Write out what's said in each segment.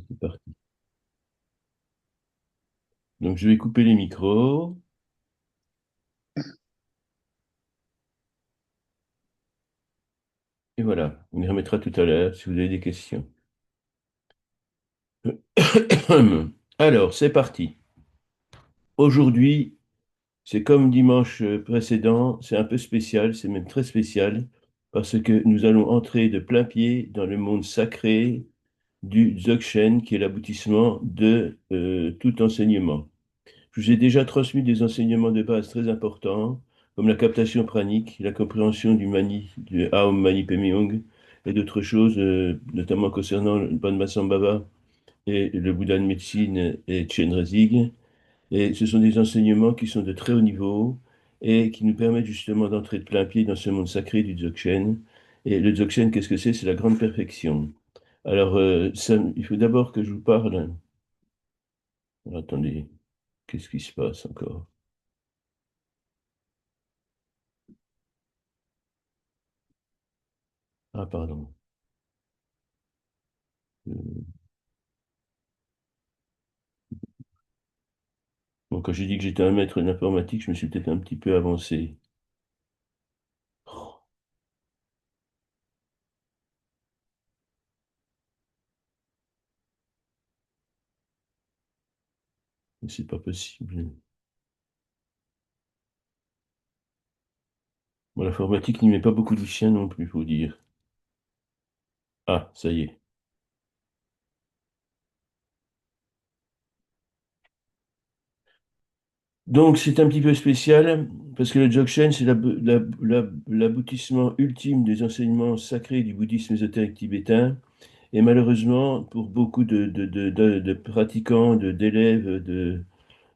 C'est parti. Donc, je vais couper les micros. Et voilà, on y remettra tout à l'heure si vous avez des questions. Alors, c'est parti. Aujourd'hui, c'est comme dimanche précédent, c'est un peu spécial, c'est même très spécial, parce que nous allons entrer de plein pied dans le monde sacré du Dzogchen, qui est l'aboutissement de tout enseignement. Je vous ai déjà transmis des enseignements de base très importants, comme la captation pranique, la compréhension du Mani, du Aum Mani Padme Hung, et d'autres choses, notamment concernant le Padmasambhava et le Bouddha de médecine et Chenrezig. Et ce sont des enseignements qui sont de très haut niveau et qui nous permettent justement d'entrer de plein pied dans ce monde sacré du Dzogchen. Et le Dzogchen, qu'est-ce que c'est? C'est la grande perfection. Alors, il faut d'abord que je vous parle. Alors, attendez, qu'est-ce qui se passe encore? Ah, pardon. Euh, Bon, quand j'ai dit que j'étais un maître d'informatique, je me suis peut-être un petit peu avancé. Oh, mais c'est pas possible. Bon, l'informatique n'y met pas beaucoup du sien non plus, faut dire. Ah, ça y est. Donc, c'est un petit peu spécial, parce que le Dzogchen, c'est l'aboutissement ultime des enseignements sacrés du bouddhisme ésotérique tibétain. Et malheureusement, pour beaucoup de pratiquants, d'élèves, de,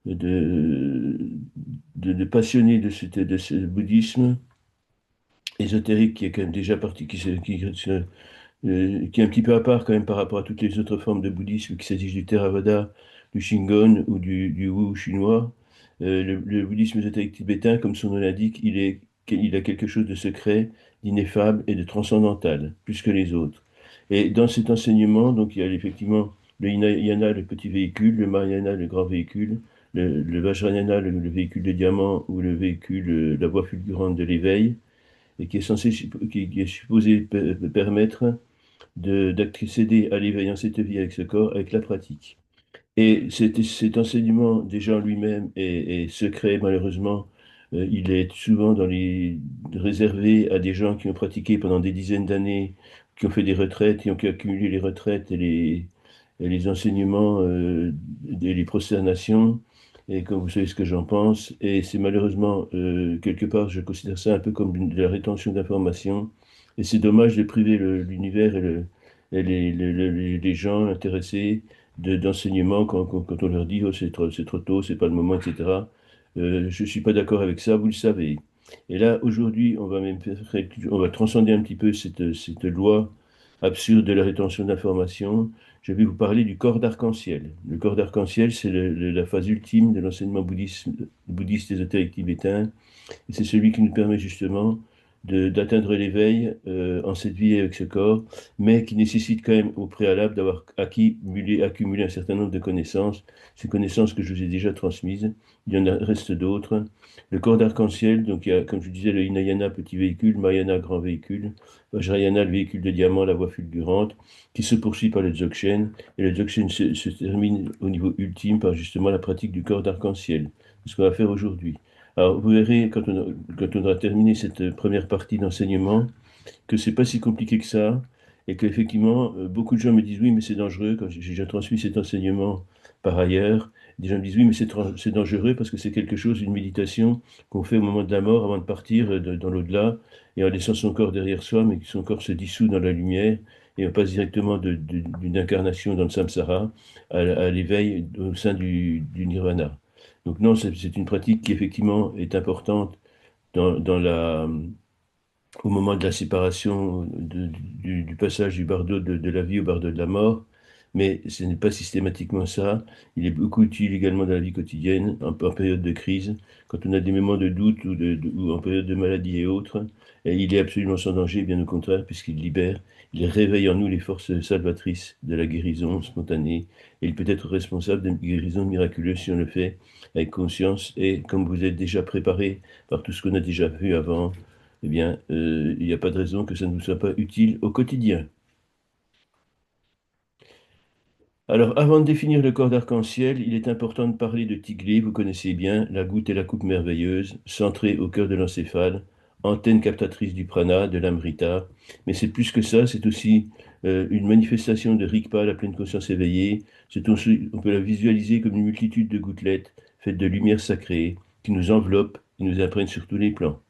de passionnés de ce bouddhisme ésotérique qui est quand même déjà parti, qui est un petit peu à part quand même par rapport à toutes les autres formes de bouddhisme, qu'il s'agisse du Theravada, du Shingon ou du Wu chinois. Le bouddhisme ésotérique tibétain, comme son nom l'indique, il a quelque chose de secret, d'ineffable et de transcendantal, plus que les autres. Et dans cet enseignement, donc, il y a effectivement le Hinayana, le petit véhicule, le Mahayana, le grand véhicule, le Vajrayana, le véhicule de diamant ou le véhicule, la voie fulgurante de l'éveil, et qui est qui est supposé permettre d'accéder à l'éveil en cette vie avec ce corps, avec la pratique. Et cet enseignement, déjà en lui-même, est secret, malheureusement. Il est souvent réservé à des gens qui ont pratiqué pendant des dizaines d'années, qui ont fait des retraites, qui ont accumulé les retraites et les enseignements et les prosternations. Et comme vous savez ce que j'en pense, et c'est malheureusement, quelque part, je considère ça un peu comme de la rétention d'informations. Et c'est dommage de priver l'univers et les gens intéressés d'enseignement quand on leur dit oh, c'est trop tôt, c'est pas le moment, etc. Je suis pas d'accord avec ça, vous le savez. Et là, aujourd'hui, on va transcender un petit peu cette loi absurde de la rétention d'informations. Je vais vous parler du corps d'arc-en-ciel. Le corps d'arc-en-ciel, c'est la phase ultime de l'enseignement bouddhiste ésotérique tibétain. Et c'est celui qui nous permet justement d'atteindre l'éveil en cette vie avec ce corps, mais qui nécessite quand même au préalable d'avoir accumulé un certain nombre de connaissances, ces connaissances que je vous ai déjà transmises. Il y en reste d'autres. Le corps d'arc-en-ciel, donc il y a, comme je disais, le Hinayana, petit véhicule, Mahayana, grand véhicule, Vajrayana, le véhicule de diamant, la voie fulgurante, qui se poursuit par le Dzogchen, et le Dzogchen se termine au niveau ultime par justement la pratique du corps d'arc-en-ciel. C'est ce qu'on va faire aujourd'hui. Alors, vous verrez, quand on aura terminé cette première partie d'enseignement, que c'est pas si compliqué que ça, et qu'effectivement, beaucoup de gens me disent oui, mais c'est dangereux, quand j'ai déjà transmis cet enseignement par ailleurs, des gens me disent oui, mais c'est dangereux parce que c'est quelque chose, une méditation qu'on fait au moment de la mort, avant de partir dans l'au-delà, et en laissant son corps derrière soi, mais que son corps se dissout dans la lumière, et on passe directement d'une incarnation dans le samsara à l'éveil au sein du nirvana. Donc non, c'est une pratique qui effectivement est importante dans au moment de la séparation, du passage du bardeau de la vie au bardeau de la mort. mais ce n'est pas systématiquement ça. Il est beaucoup utile également dans la vie quotidienne, en période de crise, quand on a des moments de doute ou en période de maladie et autres. Et il est absolument sans danger, bien au contraire, puisqu'il libère, il réveille en nous les forces salvatrices de la guérison spontanée. Et il peut être responsable d'une guérison miraculeuse si on le fait avec conscience. Et comme vous êtes déjà préparé par tout ce qu'on a déjà vu avant, eh bien, il n'y a pas de raison que ça ne vous soit pas utile au quotidien. Alors, avant de définir le corps d'arc-en-ciel, il est important de parler de Tiglé, vous connaissez bien, la goutte et la coupe merveilleuse, centrée au cœur de l'encéphale, antenne captatrice du prana, de l'amrita. Mais c'est plus que ça, c'est aussi une manifestation de Rigpa, la pleine conscience éveillée. On peut la visualiser comme une multitude de gouttelettes faites de lumière sacrée qui nous enveloppent et nous imprègnent sur tous les plans.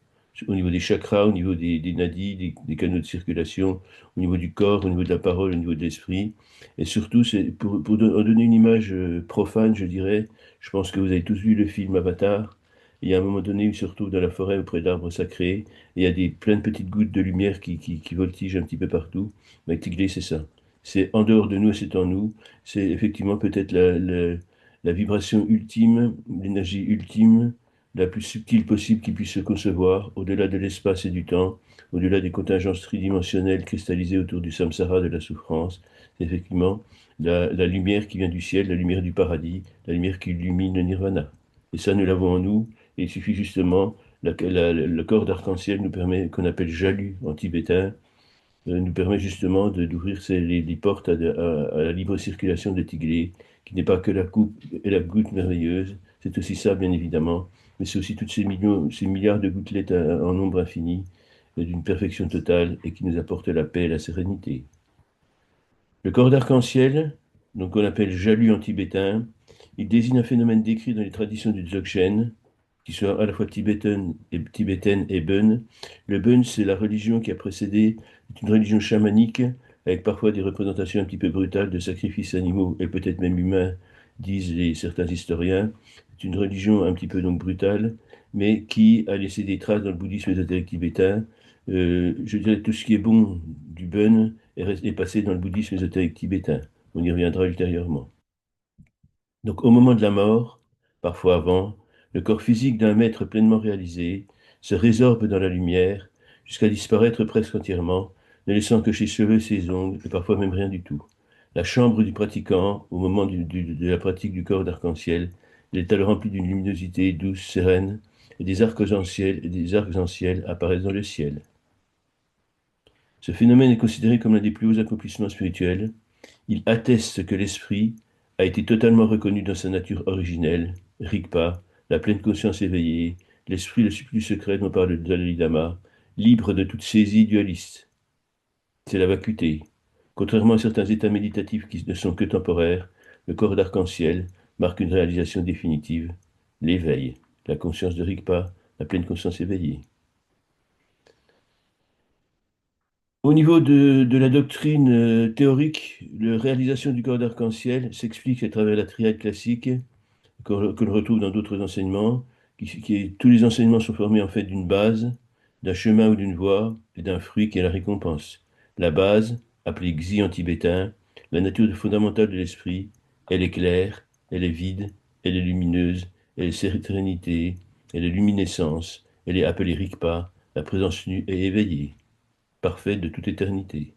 Au niveau des chakras, au niveau des nadis, des canaux de circulation, au niveau du corps, au niveau de la parole, au niveau de l'esprit. Et surtout, c'est en donner une image profane, je dirais, je pense que vous avez tous vu le film Avatar. Il y a un moment donné, où il se retrouve dans la forêt auprès d'arbres sacrés, et il y a plein de petites gouttes de lumière qui voltigent un petit peu partout. Mais Tiglé, c'est ça. C'est en dehors de nous et c'est en nous. C'est effectivement peut-être la vibration ultime, l'énergie ultime, la plus subtile possible qui puisse se concevoir, au-delà de l'espace et du temps, au-delà des contingences tridimensionnelles cristallisées autour du samsara de la souffrance. C'est effectivement la lumière qui vient du ciel, la lumière du paradis, la lumière qui illumine le nirvana. Et ça, nous l'avons en nous, et il suffit justement, le corps d'arc-en-ciel nous permet, qu'on appelle jalu en tibétain, nous permet justement d'ouvrir les portes à la libre circulation de Tiglé, qui n'est pas que la coupe et la goutte merveilleuse, c'est aussi ça, bien évidemment, mais c'est aussi toutes ces millions, ces milliards de gouttelettes en nombre infini, d'une perfection totale, et qui nous apportent la paix et la sérénité. Le corps d'arc-en-ciel, donc on appelle Jalu en tibétain, il désigne un phénomène décrit dans les traditions du Dzogchen, qui sont à la fois tibétaine et Bön. Le Bön, c'est la religion qui a précédé, c'est une religion chamanique, avec parfois des représentations un petit peu brutales de sacrifices animaux et peut-être même humains, disent certains historiens. C'est une religion un petit peu donc brutale, mais qui a laissé des traces dans le bouddhisme ésotérique tibétain. Je dirais tout ce qui est bon du Bön est passé dans le bouddhisme ésotérique tibétain. On y reviendra ultérieurement. Donc au moment de la mort, parfois avant, le corps physique d'un maître pleinement réalisé se résorbe dans la lumière jusqu'à disparaître presque entièrement, ne laissant que ses cheveux, ses ongles et parfois même rien du tout. La chambre du pratiquant, au moment de la pratique du corps d'arc-en-ciel, elle est alors remplie d'une luminosité douce, sereine, et des arcs en ciel apparaissent dans le ciel. Ce phénomène est considéré comme l'un des plus hauts accomplissements spirituels. Il atteste que l'esprit a été totalement reconnu dans sa nature originelle, Rigpa, la pleine conscience éveillée, l'esprit le plus secret dont parle le Dalai Lama, libre de toute saisie dualiste. C'est la vacuité. Contrairement à certains états méditatifs qui ne sont que temporaires, le corps d'arc-en-ciel marque une réalisation définitive, l'éveil, la conscience de Rigpa, la pleine conscience éveillée. Au niveau de la doctrine théorique, la réalisation du corps d'arc-en-ciel s'explique à travers la triade classique que l'on retrouve dans d'autres enseignements. Tous les enseignements sont formés en fait d'une base, d'un chemin ou d'une voie et d'un fruit qui est la récompense. La base, appelée Xi en tibétain, la nature fondamentale de l'esprit, elle est claire, elle est vide, elle est lumineuse, elle est sérénité, elle est luminescence, elle est appelée Rigpa, la présence nue et éveillée, parfaite de toute éternité,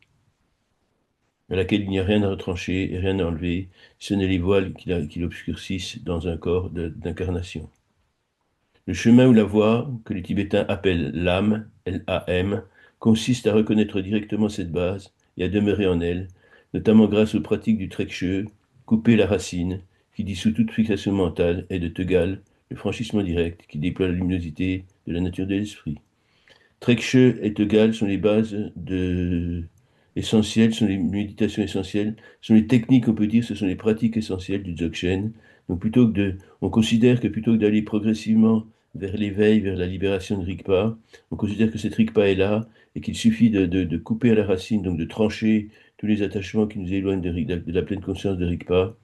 à laquelle il n'y a rien à retrancher et rien à enlever, ce n'est les voiles qui l'obscurcissent dans un corps d'incarnation. Le chemin ou la voie, que les Tibétains appellent l'âme, L-A-M, consiste à reconnaître directement cette base et à demeurer en elle, notamment grâce aux pratiques du Trekchö, couper la racine, qui dissout toute fixation mentale, et de Tegal, le franchissement direct, qui déploie la luminosité de la nature de l'esprit. Trekchö et Tegal sont les bases essentielles, sont les méditations essentielles, sont les techniques, on peut dire, ce sont les pratiques essentielles du Dzogchen. Donc on considère que plutôt que d'aller progressivement vers l'éveil, vers la libération de Rigpa, on considère que cette Rigpa est là et qu'il suffit de couper à la racine, donc de trancher tous les attachements qui nous éloignent de la pleine conscience de Rigpa.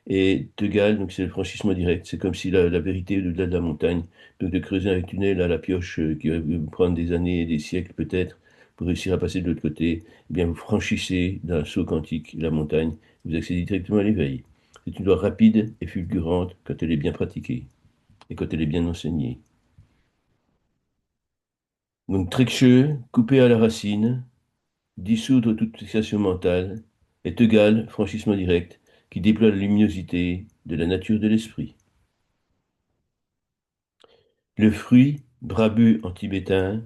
Et Tegal, donc c'est le franchissement direct. C'est comme si la vérité est au-delà de la montagne. Donc de creuser un tunnel à la pioche qui va vous prendre des années et des siècles peut-être pour réussir à passer de l'autre côté, eh bien, vous franchissez d'un saut quantique la montagne, vous accédez directement à l'éveil. C'est une voie rapide et fulgurante quand elle est bien pratiquée et quand elle est bien enseignée. Donc, Trekchö, coupé à la racine, dissoudre toute fixation mentale, est égal franchissement direct qui déploie la luminosité de la nature de l'esprit. Le fruit, Brabu en tibétain,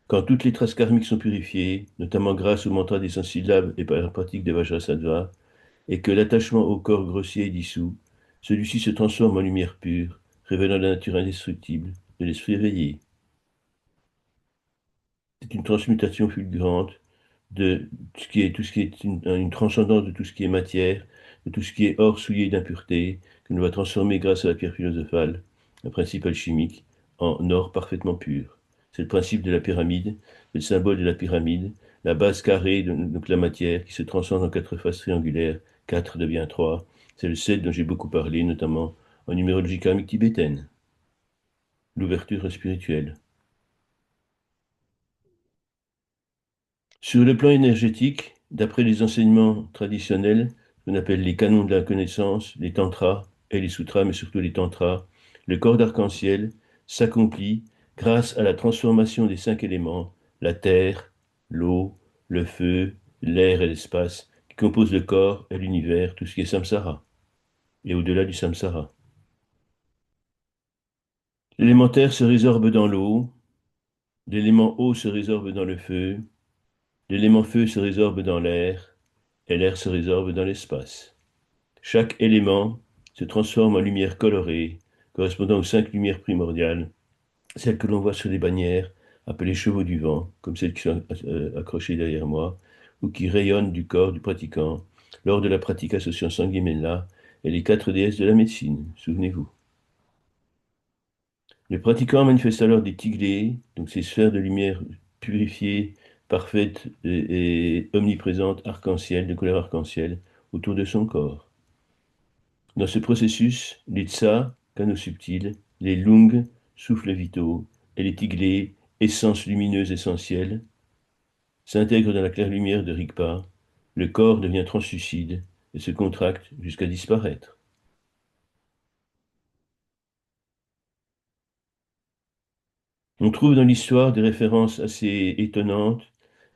quand toutes les traces karmiques sont purifiées, notamment grâce au mantra des 100 syllabes et par la pratique des Vajrasattva, et que l'attachement au corps grossier est dissous, celui-ci se transforme en lumière pure, révélant la nature indestructible de l'esprit éveillé. C'est une transmutation fulgurante de tout ce qui est une transcendance de tout ce qui est matière, de tout ce qui est or souillé d'impureté, que l'on va transformer grâce à la pierre philosophale, un principe alchimique, en or parfaitement pur. C'est le principe de la pyramide, c'est le symbole de la pyramide, la base carrée de donc la matière qui se transforme en quatre faces triangulaires, 4 devient 3. C'est le 7 dont j'ai beaucoup parlé, notamment en numérologie karmique tibétaine, l'ouverture spirituelle. Sur le plan énergétique, d'après les enseignements traditionnels, qu'on appelle les canons de la connaissance, les tantras et les sutras, mais surtout les tantras, le corps d'arc-en-ciel s'accomplit grâce à la transformation des 5 éléments, la terre, l'eau, le feu, l'air et l'espace, qui composent le corps et l'univers, tout ce qui est samsara, et au-delà du samsara. L'élémentaire se résorbe dans l'eau, l'élément eau se résorbe dans le feu, l'élément feu se résorbe dans l'air, et l'air se résorbe dans l'espace. Chaque élément se transforme en lumière colorée, correspondant aux 5 lumières primordiales, celles que l'on voit sur les bannières, appelées chevaux du vent, comme celles qui sont accrochées derrière moi, ou qui rayonnent du corps du pratiquant lors de la pratique associant Sanghimela et les 4 déesses de la médecine, souvenez-vous. Le pratiquant manifeste alors des tiglés, donc ces sphères de lumière purifiées, parfaites et omniprésentes, arc-en-ciel, de couleur arc-en-ciel, autour de son corps. Dans ce processus, les tsa, canaux subtils, les lungs, souffles vitaux, et les tiglés, essences lumineuses essentielles, s'intègrent dans la claire lumière de Rigpa. Le corps devient translucide et se contracte jusqu'à disparaître. On trouve dans l'histoire des références assez étonnantes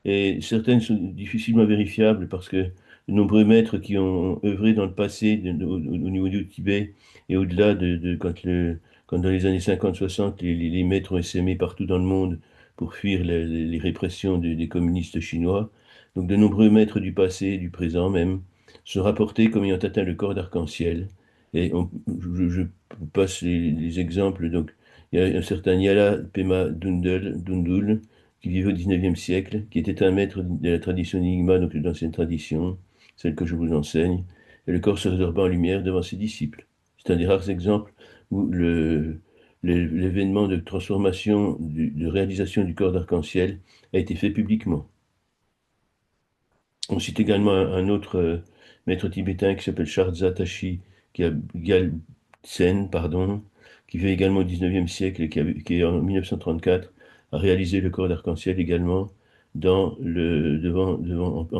et certaines sont difficilement vérifiables parce que de nombreux maîtres qui ont œuvré dans le passé au niveau du Tibet et au-delà quand dans les années 50-60 les maîtres ont essaimé partout dans le monde pour fuir les répressions des communistes chinois. Donc de nombreux maîtres du passé, du présent même, sont rapportés comme ayant atteint le corps d'arc-en-ciel. Et je passe les exemples. Donc il y a un certain Nyala Pema Dundul, qui vivait au XIXe siècle, qui était un maître de la tradition Nyingma, donc de l'ancienne tradition, celle que je vous enseigne, et le corps se résorbant en lumière devant ses disciples. C'est un des rares exemples où l'événement de transformation, de réalisation du corps d'arc-en-ciel a été fait publiquement. On cite également un autre maître tibétain qui s'appelle Shardza Tashi, qui a Gyaltsen, pardon, qui vit également au XIXe siècle et qui en 1934 a réalisé le corps d'arc-en-ciel également en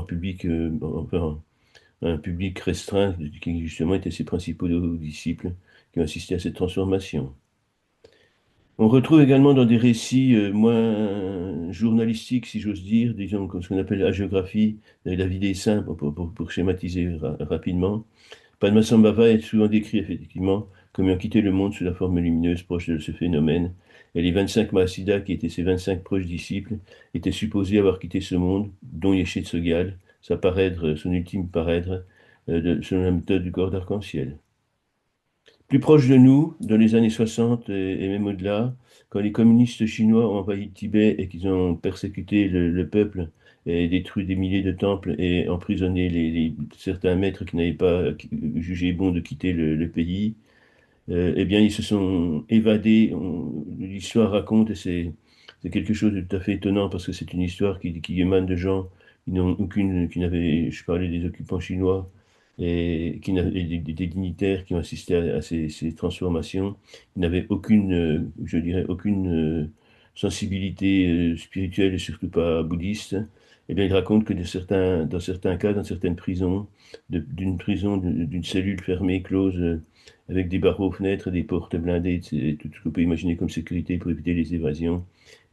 public, enfin, un public restreint qui justement étaient ses principaux disciples qui ont assisté à cette transformation. On retrouve également dans des récits moins journalistiques, si j'ose dire, disons comme ce qu'on appelle la géographie, la vie des saints, pour schématiser rapidement. Padmasambhava est souvent décrit effectivement comme ayant quitté le monde sous la forme lumineuse proche de ce phénomène, et les 25 Mahasiddhas, qui étaient ses 25 proches disciples, étaient supposés avoir quitté ce monde, dont Yeshe Tsogyal, son ultime parèdre, selon la méthode du corps d'arc-en-ciel. Plus proche de nous, dans les années 60 et même au-delà, quand les communistes chinois ont envahi le Tibet et qu'ils ont persécuté le peuple et détruit des milliers de temples et emprisonné certains maîtres qui n'avaient pas jugé bon de quitter le pays, eh bien, ils se sont évadés. L'histoire raconte, et c'est quelque chose de tout à fait étonnant parce que c'est une histoire qui émane de gens qui n'avaient, je parlais des occupants chinois, et des dignitaires qui ont assisté à ces transformations, qui n'avaient aucune, je dirais, aucune sensibilité spirituelle et surtout pas bouddhiste, eh bien, il raconte que dans certains cas, dans certaines prisons, d'une prison, d'une cellule fermée, close, avec des barreaux aux fenêtres, des portes blindées, tout ce qu'on peut imaginer comme sécurité pour éviter les évasions,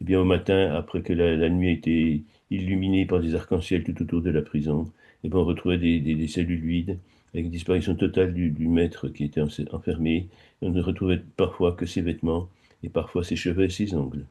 eh bien, au matin, après que la nuit a été illuminée par des arcs-en-ciel tout autour de la prison, eh bien, on retrouvait des cellules vides, avec une disparition totale du maître qui était enfermé. Et on ne retrouvait parfois que ses vêtements, et parfois ses cheveux et ses ongles.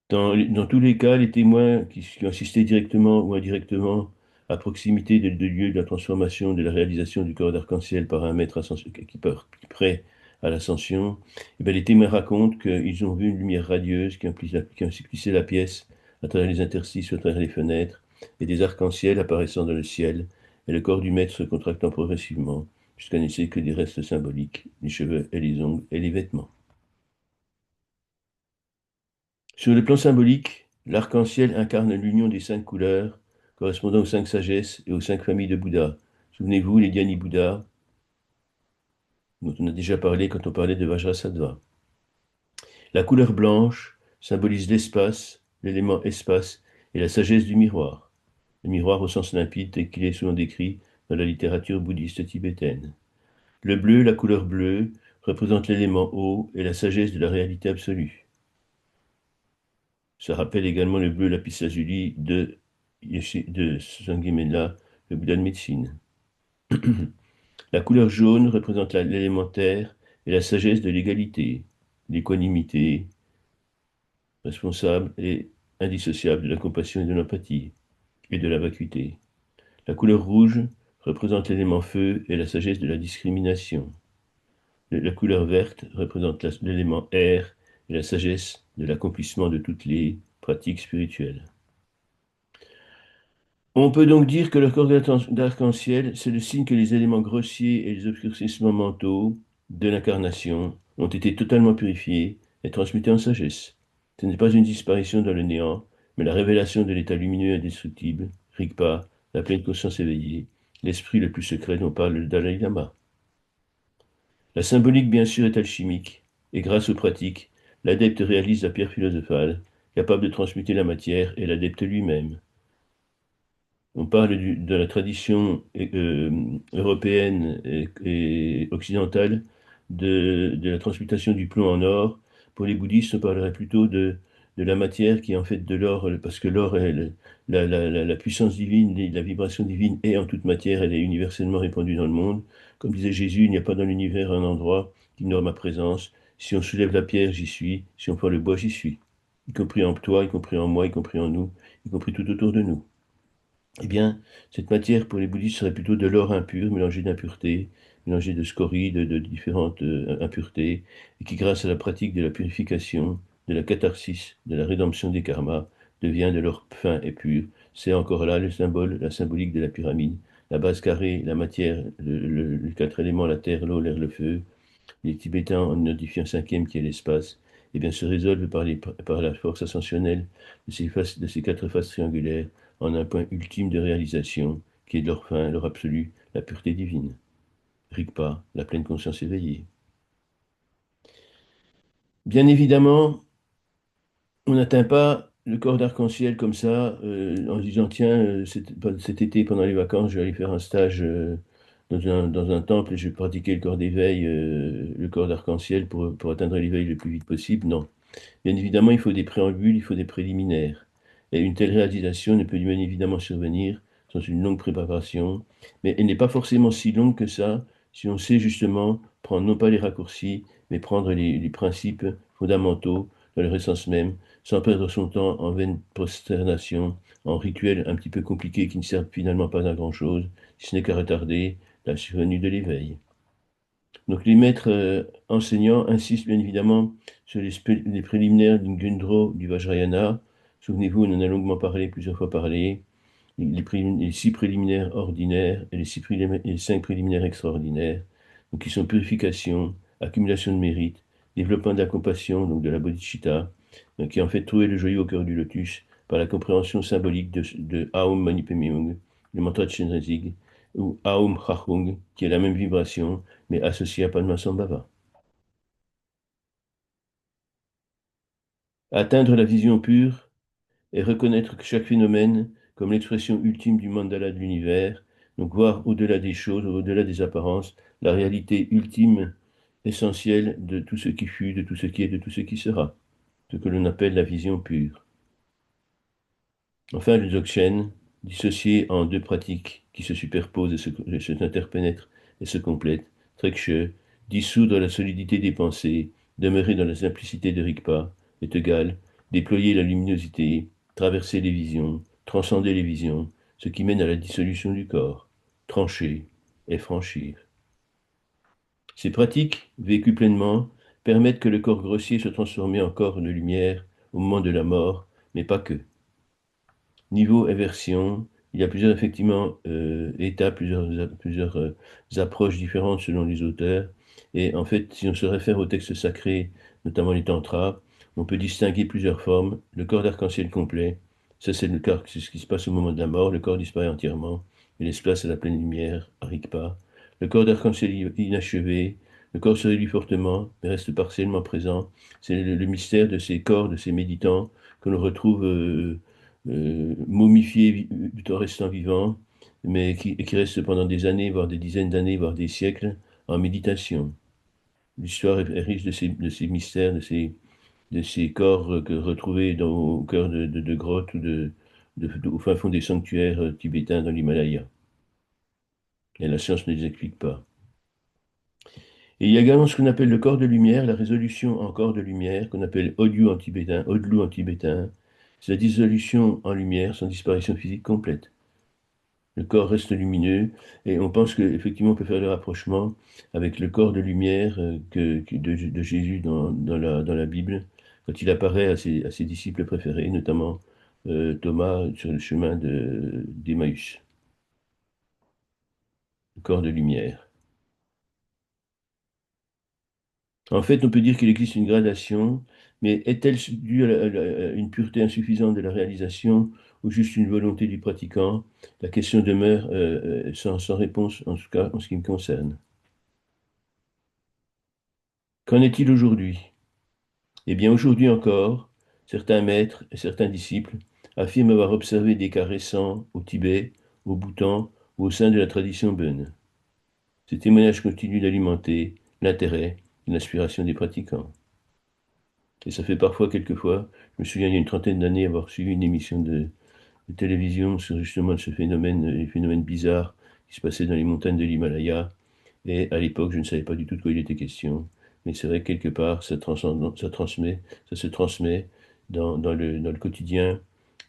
Dans tous les cas, les témoins qui ont assisté directement ou indirectement à proximité de lieux de la transformation, de la réalisation du corps d'arc-en-ciel par un maître qui prêt à l'ascension, eh bien, les témoins racontent qu'ils ont vu une lumière radieuse qui emplissait la pièce à travers les interstices, à travers les fenêtres, et des arcs-en-ciel apparaissant dans le ciel, et le corps du maître se contractant progressivement, jusqu'à ne laisser que des restes symboliques, les cheveux et les ongles et les vêtements. Sur le plan symbolique, l'arc-en-ciel incarne l'union des cinq couleurs, correspondant aux cinq sagesses et aux cinq familles de Bouddha. Souvenez-vous, les Dhyani Bouddha, dont on a déjà parlé quand on parlait de Vajrasattva. La couleur blanche symbolise l'espace, l'élément espace et la sagesse du miroir. Le miroir au sens limpide tel qu'il est souvent décrit dans la littérature bouddhiste tibétaine. Le bleu, la couleur bleue, représente l'élément eau et la sagesse de la réalité absolue. Ça rappelle également le bleu lapis lazuli de Sanghimela, le Bouddha de médecine. La couleur jaune représente l'élémentaire et la sagesse de l'égalité, l'équanimité, responsable et indissociable de la compassion et de l'empathie, et de la vacuité. La couleur rouge représente l'élément feu et la sagesse de la discrimination. La couleur verte représente l'élément air et la sagesse de l'accomplissement de toutes les pratiques spirituelles. On peut donc dire que le corps d'arc-en-ciel, c'est le signe que les éléments grossiers et les obscurcissements mentaux de l'incarnation ont été totalement purifiés et transmutés en sagesse. Ce n'est pas une disparition dans le néant, mais la révélation de l'état lumineux et indestructible, Rigpa, la pleine conscience éveillée, l'esprit le plus secret dont parle le Dalai Lama. La symbolique, bien sûr, est alchimique, et grâce aux pratiques, l'adepte réalise la pierre philosophale, capable de transmuter la matière et l'adepte lui-même. On parle de la tradition européenne et occidentale de la transmutation du plomb en or. Pour les bouddhistes, on parlerait plutôt de la matière qui est en fait de l'or, parce que l'or est la puissance divine, la vibration divine est en toute matière, elle est universellement répandue dans le monde. Comme disait Jésus, il n'y a pas dans l'univers un endroit qui ignore ma présence. Si on soulève la pierre, j'y suis. Si on prend le bois, j'y suis. Y compris en toi, y compris en moi, y compris en nous, y compris tout autour de nous. Eh bien, cette matière pour les bouddhistes serait plutôt de l'or impur, mélangé d'impuretés, mélangé de scories, de différentes impuretés, et qui, grâce à la pratique de la purification, de la catharsis, de la rédemption des karmas, devient de l'or fin et pur. C'est encore là le symbole, la symbolique de la pyramide. La base carrée, la matière, les quatre éléments, la terre, l'eau, l'air, le feu. Les Tibétains en identifient un cinquième qui est l'espace, et bien se résolvent par la force ascensionnelle de ces quatre faces triangulaires en un point ultime de réalisation, qui est leur fin, leur absolu, la pureté divine. Rigpa, la pleine conscience éveillée. Bien évidemment, on n'atteint pas le corps d'arc-en-ciel comme ça, en se disant, tiens, cet été, pendant les vacances, je vais aller faire un stage dans un temple et je vais pratiquer le corps d'éveil, le corps d'arc-en-ciel pour atteindre l'éveil le plus vite possible. Non. Bien évidemment, il faut des préambules, il faut des préliminaires. Et une telle réalisation ne peut bien évidemment survenir sans une longue préparation, mais elle n'est pas forcément si longue que ça si on sait justement prendre non pas les raccourcis, mais prendre les principes fondamentaux dans leur essence même, sans perdre son temps en vaine prosternation, en rituels un petit peu compliqués qui ne servent finalement pas à grand-chose, si ce n'est qu'à retarder la survenue de l'éveil. Donc les maîtres enseignants insistent bien évidemment sur les préliminaires du Ngundro, du Vajrayana. Souvenez-vous, on en a longuement parlé, plusieurs fois parlé. Les six préliminaires ordinaires et les cinq préliminaires extraordinaires, donc qui sont purification, accumulation de mérite, développement de la compassion, donc de la bodhicitta, donc qui en fait trouver le joyau au cœur du lotus par la compréhension symbolique de Aum Mani Padme Hum, le mantra de Shenrezig, ou Aum Chachung, qui est la même vibration, mais associée à Padmasambhava. Atteindre la vision pure et reconnaître que chaque phénomène comme l'expression ultime du mandala de l'univers, donc voir au-delà des choses, au-delà des apparences, la réalité ultime, essentielle de tout ce qui fut, de tout ce qui est, de tout ce qui sera, ce que l'on appelle la vision pure. Enfin, le Dzogchen, dissocié en deux pratiques qui se superposent et s'interpénètrent et se complètent, Trekche, dissoudre la solidité des pensées, demeurer dans la simplicité de Rigpa, est égal, déployer la luminosité, traverser les visions, transcender les visions, ce qui mène à la dissolution du corps, trancher et franchir. Ces pratiques, vécues pleinement, permettent que le corps grossier soit transformé en corps de lumière au moment de la mort, mais pas que. Niveau inversion, il y a plusieurs effectivement étapes, plusieurs approches différentes selon les auteurs. Et en fait, si on se réfère aux textes sacrés, notamment les tantras, on peut distinguer plusieurs formes. Le corps d'arc-en-ciel complet, ça c'est le corps, c'est ce qui se passe au moment de la mort. Le corps disparaît entièrement et laisse place à la pleine lumière, à Rigpa. Le corps d'arc-en-ciel inachevé, le corps se réduit fortement, mais reste partiellement présent. C'est le mystère de ces corps, de ces méditants que l'on retrouve momifié tout en restant vivant, mais qui reste pendant des années, voire des dizaines d'années, voire des siècles, en méditation. L'histoire est riche de ces mystères, de ces corps retrouvés au cœur de grottes ou au fin fond des sanctuaires tibétains dans l'Himalaya. Et la science ne les explique pas. Et il y a également ce qu'on appelle le corps de lumière, la résolution en corps de lumière, qu'on appelle Odlu en tibétain, Odlu en tibétain. C'est la dissolution en lumière sans disparition physique complète. Le corps reste lumineux et on pense qu'effectivement on peut faire le rapprochement avec le corps de lumière de Jésus dans la Bible, quand il apparaît à ses disciples préférés, notamment Thomas sur le chemin d'Emmaüs, le corps de lumière. En fait, on peut dire qu'il existe une gradation, mais est-elle due à une pureté insuffisante de la réalisation ou juste une volonté du pratiquant? La question demeure sans réponse, en tout cas en ce qui me concerne. Qu'en est-il aujourd'hui? Eh bien, aujourd'hui encore, certains maîtres et certains disciples affirment avoir observé des cas récents au Tibet, au Bhoutan ou au sein de la tradition Bön. Ces témoignages continuent d'alimenter l'intérêt et l'inspiration des pratiquants. Et ça fait parfois, quelquefois, je me souviens il y a une trentaine d'années avoir suivi une émission de télévision sur justement ce phénomène, les phénomènes bizarres qui se passaient dans les montagnes de l'Himalaya. Et à l'époque, je ne savais pas du tout de quoi il était question. Mais c'est vrai que quelque part, ça se transmet dans le quotidien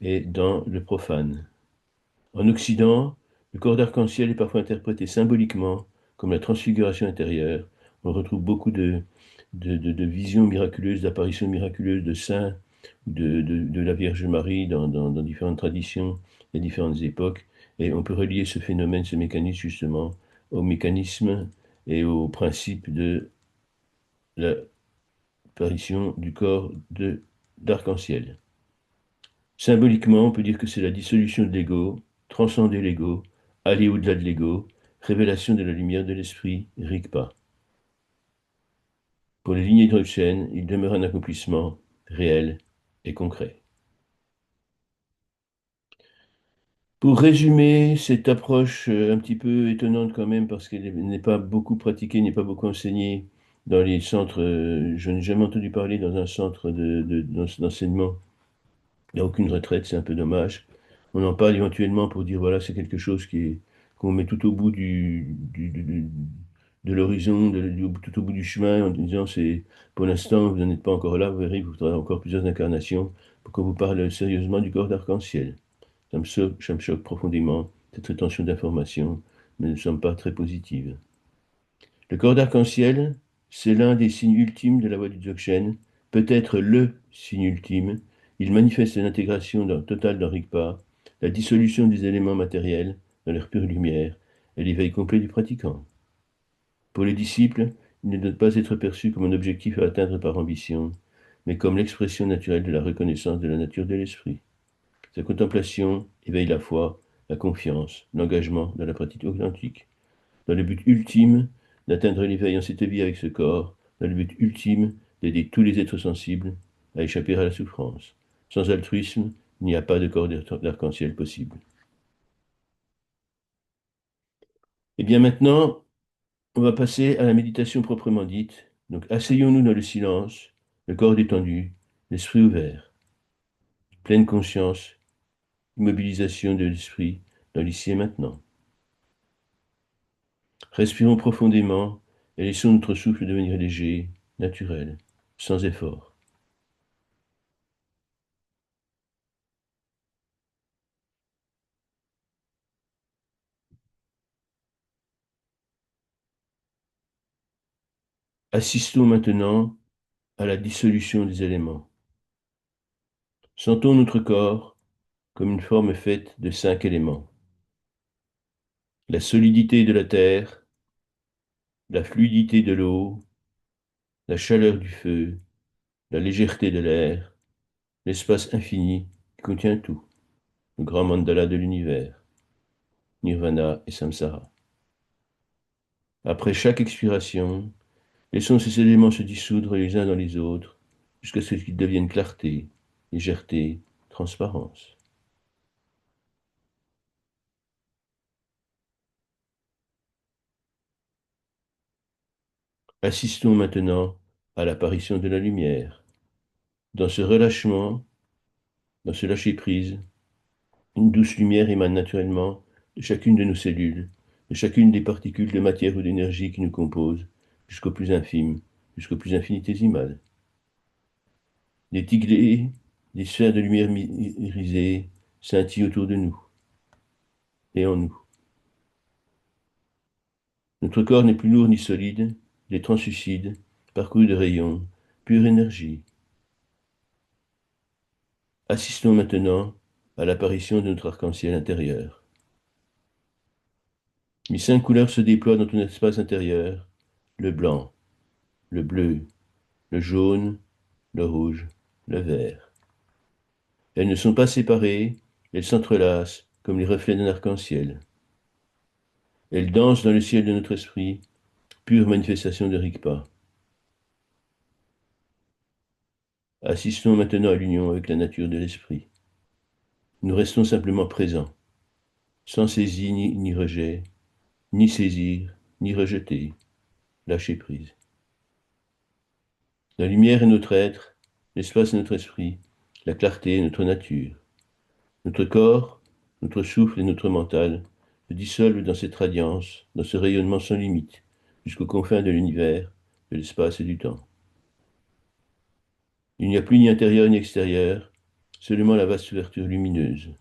et dans le profane. En Occident, le corps d'arc-en-ciel est parfois interprété symboliquement comme la transfiguration intérieure. On retrouve beaucoup de visions miraculeuses, d'apparitions miraculeuses de saints, de la Vierge Marie dans différentes traditions et différentes époques. Et on peut relier ce phénomène, ce mécanisme justement, au mécanisme et au principe de l'apparition du corps d'arc-en-ciel. Symboliquement, on peut dire que c'est la dissolution de l'ego, transcender l'ego, aller au-delà de l'ego, révélation de la lumière de l'esprit, Rigpa. Pour les lignées Drogchen, il demeure un accomplissement réel et concret. Pour résumer cette approche un petit peu étonnante quand même, parce qu'elle n'est pas beaucoup pratiquée, n'est pas beaucoup enseignée dans les centres, je n'ai jamais entendu parler dans un centre d'enseignement. Il n'y a aucune retraite, c'est un peu dommage. On en parle éventuellement pour dire, voilà, c'est quelque chose qu'on met tout au bout de l'horizon, tout au bout du chemin, en disant, pour l'instant, vous n'en êtes pas encore là, vous verrez, vous faudra encore plusieurs incarnations pour qu'on vous parle sérieusement du corps d'arc-en-ciel. Ça me choque profondément, cette rétention d'informations ne semble pas très positive. Le corps d'arc-en-ciel, c'est l'un des signes ultimes de la voie du Dzogchen, peut-être le signe ultime. Il manifeste l'intégration totale dans Rigpa, la dissolution des éléments matériels dans leur pure lumière et l'éveil complet du pratiquant. Pour les disciples, il ne doit pas être perçu comme un objectif à atteindre par ambition, mais comme l'expression naturelle de la reconnaissance de la nature de l'esprit. Sa contemplation éveille la foi, la confiance, l'engagement dans la pratique authentique, dans le but ultime d'atteindre l'éveil en cette vie avec ce corps, dans le but ultime d'aider tous les êtres sensibles à échapper à la souffrance. Sans altruisme, il n'y a pas de corps d'arc-en-ciel possible. Et bien maintenant, on va passer à la méditation proprement dite. Donc asseyons-nous dans le silence, le corps détendu, l'esprit ouvert, pleine conscience, immobilisation de l'esprit dans l'ici et maintenant. Respirons profondément et laissons notre souffle devenir léger, naturel, sans effort. Assistons maintenant à la dissolution des éléments. Sentons notre corps comme une forme faite de 5 éléments. La solidité de la terre, la fluidité de l'eau, la chaleur du feu, la légèreté de l'air, l'espace infini qui contient tout, le grand mandala de l'univers, Nirvana et Samsara. Après chaque expiration, laissons ces éléments se dissoudre les uns dans les autres jusqu'à ce qu'ils deviennent clarté, légèreté, transparence. Assistons maintenant à l'apparition de la lumière. Dans ce relâchement, dans ce lâcher-prise, une douce lumière émane naturellement de chacune de nos cellules, de chacune des particules de matière ou d'énergie qui nous composent, jusqu'au plus infime, jusqu'au plus infinitésimal. Des tigrés, des sphères de lumière irisée scintillent autour de nous et en nous. Notre corps n'est plus lourd ni solide, il est translucide, parcouru de rayons, pure énergie. Assistons maintenant à l'apparition de notre arc-en-ciel intérieur. Les 5 couleurs se déploient dans ton espace intérieur, le blanc, le bleu, le jaune, le rouge, le vert. Elles ne sont pas séparées, elles s'entrelacent comme les reflets d'un arc-en-ciel. Elles dansent dans le ciel de notre esprit, pure manifestation de Rigpa. Assistons maintenant à l'union avec la nature de l'esprit. Nous restons simplement présents, sans saisie ni rejet, ni saisir, ni rejeter, lâcher prise. La lumière est notre être, l'espace est notre esprit, la clarté est notre nature. Notre corps, notre souffle et notre mental se dissolvent dans cette radiance, dans ce rayonnement sans limite, jusqu'aux confins de l'univers, de l'espace et du temps. Il n'y a plus ni intérieur ni extérieur, seulement la vaste ouverture lumineuse.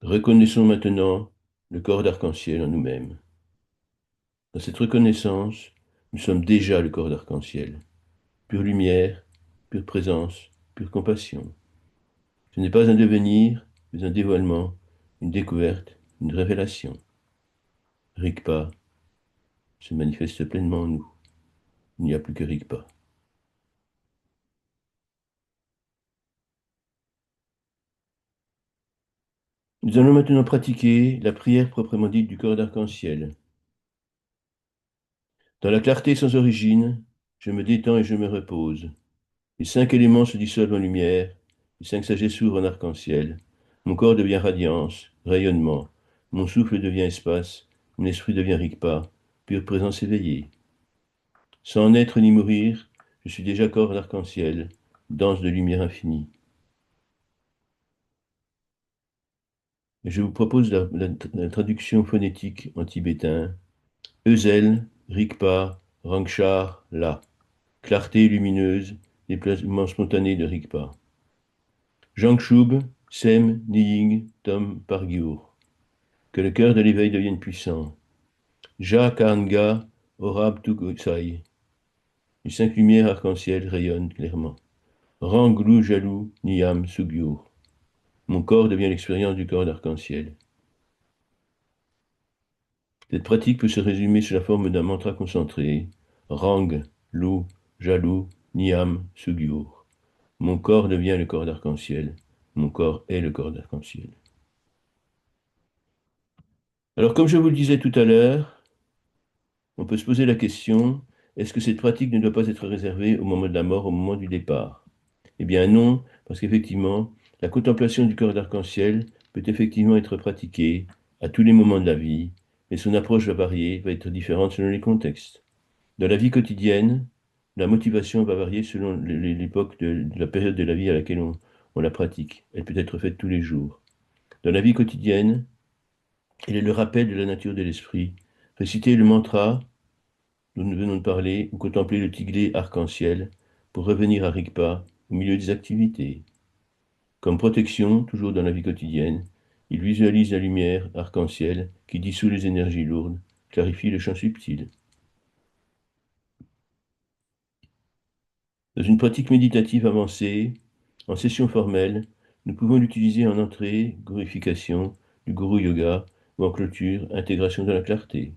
Reconnaissons maintenant le corps d'arc-en-ciel en nous-mêmes. Dans cette reconnaissance, nous sommes déjà le corps d'arc-en-ciel. Pure lumière, pure présence, pure compassion. Ce n'est pas un devenir, mais un dévoilement, une découverte, une révélation. Rigpa se manifeste pleinement en nous. Il n'y a plus que Rigpa. Nous allons maintenant pratiquer la prière proprement dite du corps d'arc-en-ciel. Dans la clarté sans origine, je me détends et je me repose. Les 5 éléments se dissolvent en lumière, les 5 sagesses s'ouvrent en arc-en-ciel. Mon corps devient radiance, rayonnement. Mon souffle devient espace, mon esprit devient Rigpa, pure présence éveillée. Sans naître ni mourir, je suis déjà corps d'arc-en-ciel, danse de lumière infinie. Et je vous propose la traduction phonétique en tibétain. Ezel, Rigpa, Rangchar, La. Clarté lumineuse, déplacement spontané de Rigpa. Jangshub, Sem, Nying, Tom, Pargyur. Que le cœur de l'éveil devienne puissant. Ja Kanga, Orab Tukusai. Les 5 lumières arc-en-ciel rayonnent clairement. Ranglu Jalou, Niyam, Sugyur. Mon corps devient l'expérience du corps d'arc-en-ciel. Cette pratique peut se résumer sous la forme d'un mantra concentré. Rang, Lu, Jalou, Niyam, Sugyur. Mon corps devient le corps d'arc-en-ciel. Mon corps est le corps d'arc-en-ciel. Alors, comme je vous le disais tout à l'heure, on peut se poser la question, est-ce que cette pratique ne doit pas être réservée au moment de la mort, au moment du départ? Eh bien non, parce qu'effectivement, la contemplation du corps d'arc-en-ciel peut effectivement être pratiquée à tous les moments de la vie, mais son approche va varier, va être différente selon les contextes. Dans la vie quotidienne, la motivation va varier selon l'époque de la période de la vie à laquelle on la pratique. Elle peut être faite tous les jours. Dans la vie quotidienne, elle est le rappel de la nature de l'esprit. Réciter le mantra dont nous venons de parler ou contempler le tiglet arc-en-ciel pour revenir à Rigpa au milieu des activités. Comme protection, toujours dans la vie quotidienne, il visualise la lumière arc-en-ciel qui dissout les énergies lourdes, clarifie le champ subtil. Dans une pratique méditative avancée, en session formelle, nous pouvons l'utiliser en entrée, glorification, du guru yoga, ou en clôture, intégration de la clarté.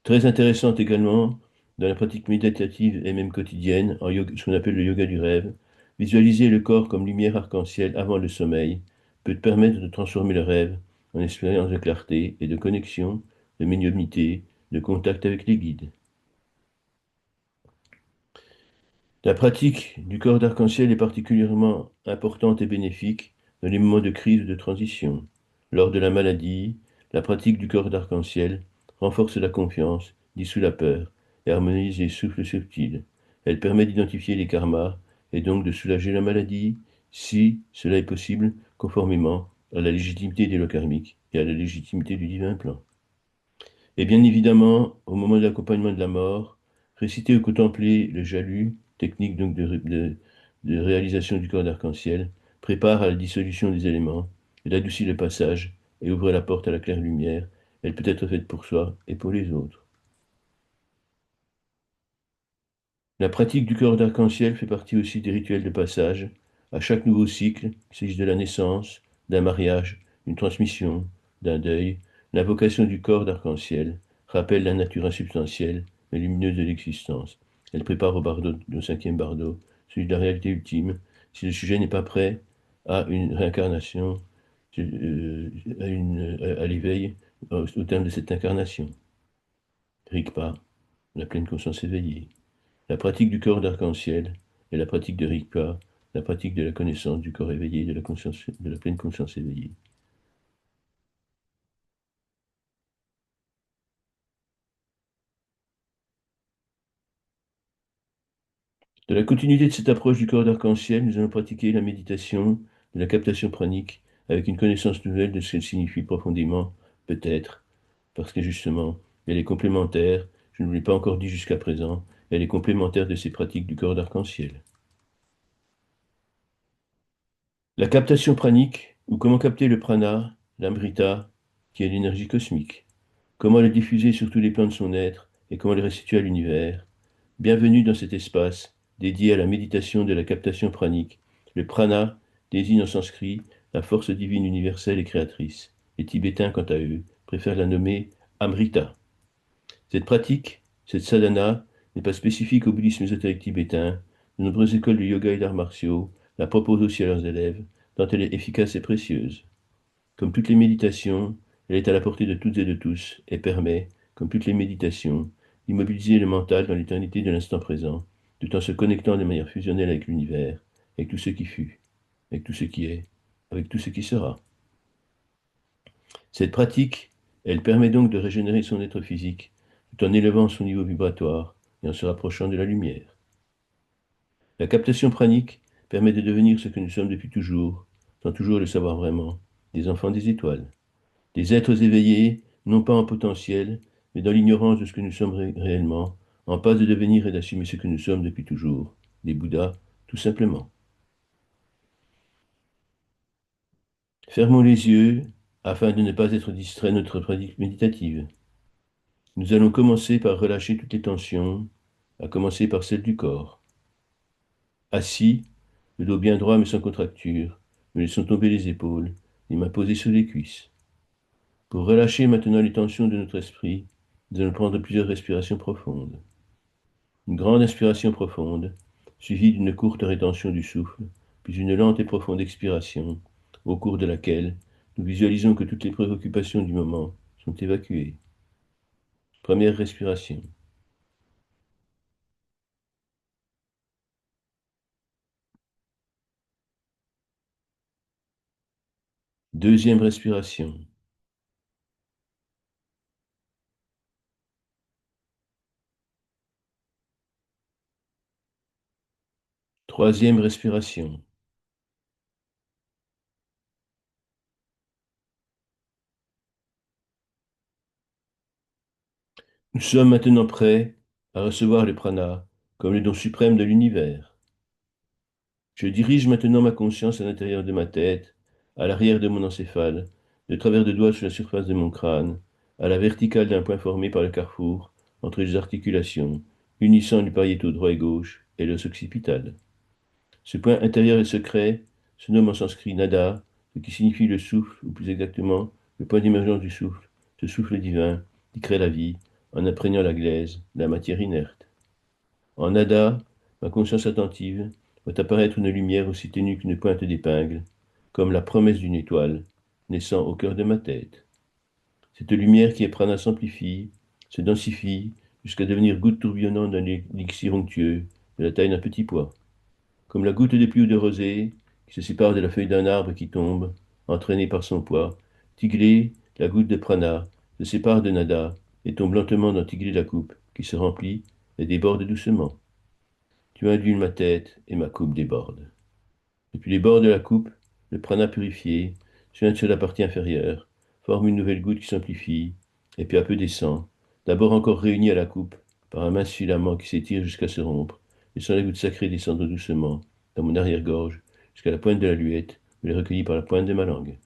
Très intéressante également, dans la pratique méditative et même quotidienne, en yoga, ce qu'on appelle le yoga du rêve, visualiser le corps comme lumière arc-en-ciel avant le sommeil peut permettre de transformer le rêve en expérience de clarté et de connexion, de médiumnité, de contact avec les guides. La pratique du corps d'arc-en-ciel est particulièrement importante et bénéfique dans les moments de crise ou de transition. Lors de la maladie, la pratique du corps d'arc-en-ciel renforce la confiance, dissout la peur et harmonise les souffles subtils. Elle permet d'identifier les karmas et donc de soulager la maladie, si cela est possible, conformément à la légitimité des lois karmiques et à la légitimité du divin plan. Et bien évidemment, au moment de l'accompagnement de la mort, réciter ou contempler le jalus, technique donc de réalisation du corps d'arc-en-ciel, prépare à la dissolution des éléments, elle adoucit le passage et ouvre la porte à la claire lumière. Elle peut être faite pour soi et pour les autres. La pratique du corps d'arc-en-ciel fait partie aussi des rituels de passage. À chaque nouveau cycle, qu'il s'agisse de la naissance, d'un mariage, d'une transmission, d'un deuil, l'invocation du corps d'arc-en-ciel rappelle la nature insubstantielle mais lumineuse de l'existence. Elle prépare au bardo, au cinquième bardo, celui de la réalité ultime, si le sujet n'est pas prêt à une réincarnation, à l'éveil au terme de cette incarnation. Rigpa, la pleine conscience éveillée. La pratique du corps d'arc-en-ciel est la pratique de Rigpa, la pratique de la connaissance du corps éveillé, de la conscience, de la pleine conscience éveillée. De la continuité de cette approche du corps d'arc-en-ciel, nous allons pratiquer la méditation de la captation pranique avec une connaissance nouvelle de ce qu'elle signifie profondément, peut-être, parce que justement, elle est complémentaire, je ne vous l'ai pas encore dit jusqu'à présent, elle est complémentaire de ces pratiques du corps d'arc-en-ciel. La captation pranique, ou comment capter le prana, l'amrita, qui est l'énergie cosmique. Comment le diffuser sur tous les plans de son être et comment le restituer à l'univers. Bienvenue dans cet espace dédié à la méditation de la captation pranique. Le prana désigne en sanskrit la force divine universelle et créatrice. Les Tibétains, quant à eux, préfèrent la nommer Amrita. Cette pratique, cette sadhana, n'est pas spécifique au bouddhisme ésotérique tibétain. De nombreuses écoles de yoga et d'arts martiaux la proposent aussi à leurs élèves, tant elle est efficace et précieuse. Comme toutes les méditations, elle est à la portée de toutes et de tous et permet, comme toutes les méditations, d'immobiliser le mental dans l'éternité de l'instant présent, tout en se connectant de manière fusionnelle avec l'univers, avec tout ce qui fut, avec tout ce qui est, avec tout ce qui sera. Cette pratique, elle permet donc de régénérer son être physique, tout en élevant son niveau vibratoire et en se rapprochant de la lumière. La captation pranique permet de devenir ce que nous sommes depuis toujours, sans toujours le savoir vraiment, des enfants des étoiles. Des êtres éveillés, non pas en potentiel, mais dans l'ignorance de ce que nous sommes réellement, en passe de devenir et d'assumer ce que nous sommes depuis toujours, des Bouddhas, tout simplement. Fermons les yeux afin de ne pas être distraits de notre pratique méditative. Nous allons commencer par relâcher toutes les tensions, à commencer par celle du corps. Assis, le dos bien droit mais sans contracture, nous laissons tomber les épaules, les mains posées sur les cuisses. Pour relâcher maintenant les tensions de notre esprit, nous allons prendre plusieurs respirations profondes. Une grande inspiration profonde, suivie d'une courte rétention du souffle, puis une lente et profonde expiration, au cours de laquelle nous visualisons que toutes les préoccupations du moment sont évacuées. Première respiration. Deuxième respiration. Troisième respiration. Nous sommes maintenant prêts à recevoir le prana comme le don suprême de l'univers. Je dirige maintenant ma conscience à l'intérieur de ma tête, à l'arrière de mon encéphale, de travers de doigts sur la surface de mon crâne, à la verticale d'un point formé par le carrefour entre les articulations, unissant le pariétal droit et gauche et l'os occipital. Ce point intérieur et secret se nomme en sanskrit nada, ce qui signifie le souffle, ou plus exactement, le point d'émergence du souffle, ce souffle divin qui crée la vie en imprégnant la glaise, la matière inerte. En nada, ma conscience attentive voit apparaître une lumière aussi ténue qu'une pointe d'épingle, comme la promesse d'une étoile, naissant au cœur de ma tête. Cette lumière qui est prana s'amplifie, se densifie, jusqu'à devenir goutte tourbillonnante d'un élixir onctueux, de la taille d'un petit pois. Comme la goutte de pluie ou de rosée qui se sépare de la feuille d'un arbre qui tombe, entraînée par son poids, Tiglé, la goutte de prana, se sépare de nada et tombe lentement dans Tiglé la coupe, qui se remplit et déborde doucement. Tu induis ma tête et ma coupe déborde. Depuis les bords de la coupe, le prana purifié, joint sur la partie inférieure, forme une nouvelle goutte qui s'amplifie et peu à peu descend, d'abord encore réunie à la coupe par un mince filament qui s'étire jusqu'à se rompre, laissant la goutte sacrée descendre doucement dans mon arrière-gorge jusqu'à la pointe de la luette, où elle est recueillie par la pointe de ma langue.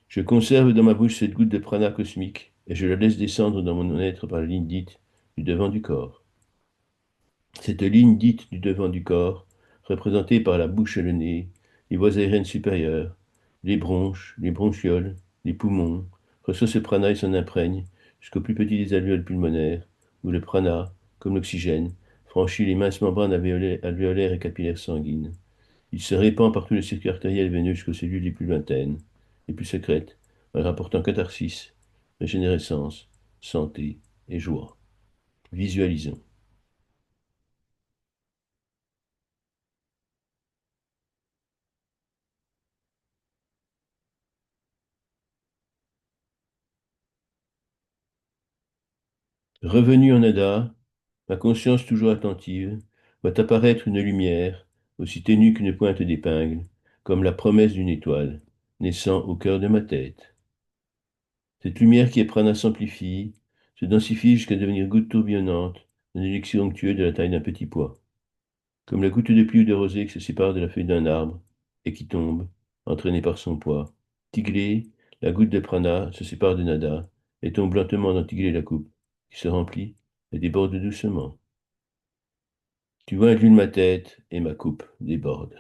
Je conserve dans ma bouche cette goutte de prana cosmique et je la laisse descendre dans mon être par la ligne dite du devant du corps. Cette ligne dite du devant du corps, représentée par la bouche et le nez, les voies aériennes supérieures, les bronches, les bronchioles, les poumons, reçoit ce prana et s'en imprègne jusqu'au plus petit des alvéoles pulmonaires, où le prana, comme l'oxygène, franchit les minces membranes alvéolaires et capillaires sanguines. Il se répand par tout le circuit artériel et veineux jusqu'aux cellules les plus lointaines, les plus secrètes, en rapportant catharsis, régénérescence, santé et joie. Visualisons. Revenu en Ada, ma conscience toujours attentive, voit apparaître une lumière, aussi ténue qu'une pointe d'épingle, comme la promesse d'une étoile, naissant au cœur de ma tête. Cette lumière qui est prana s'amplifie, se densifie jusqu'à devenir goutte tourbillonnante d'un élixir onctueux de la taille d'un petit pois, comme la goutte de pluie ou de rosée qui se sépare de la feuille d'un arbre et qui tombe, entraînée par son poids. Tiglé, la goutte de prana, se sépare de nada et tombe lentement dans Tiglé la coupe, qui se remplit et déborde doucement. Tu vois inclus ma tête et ma coupe déborde.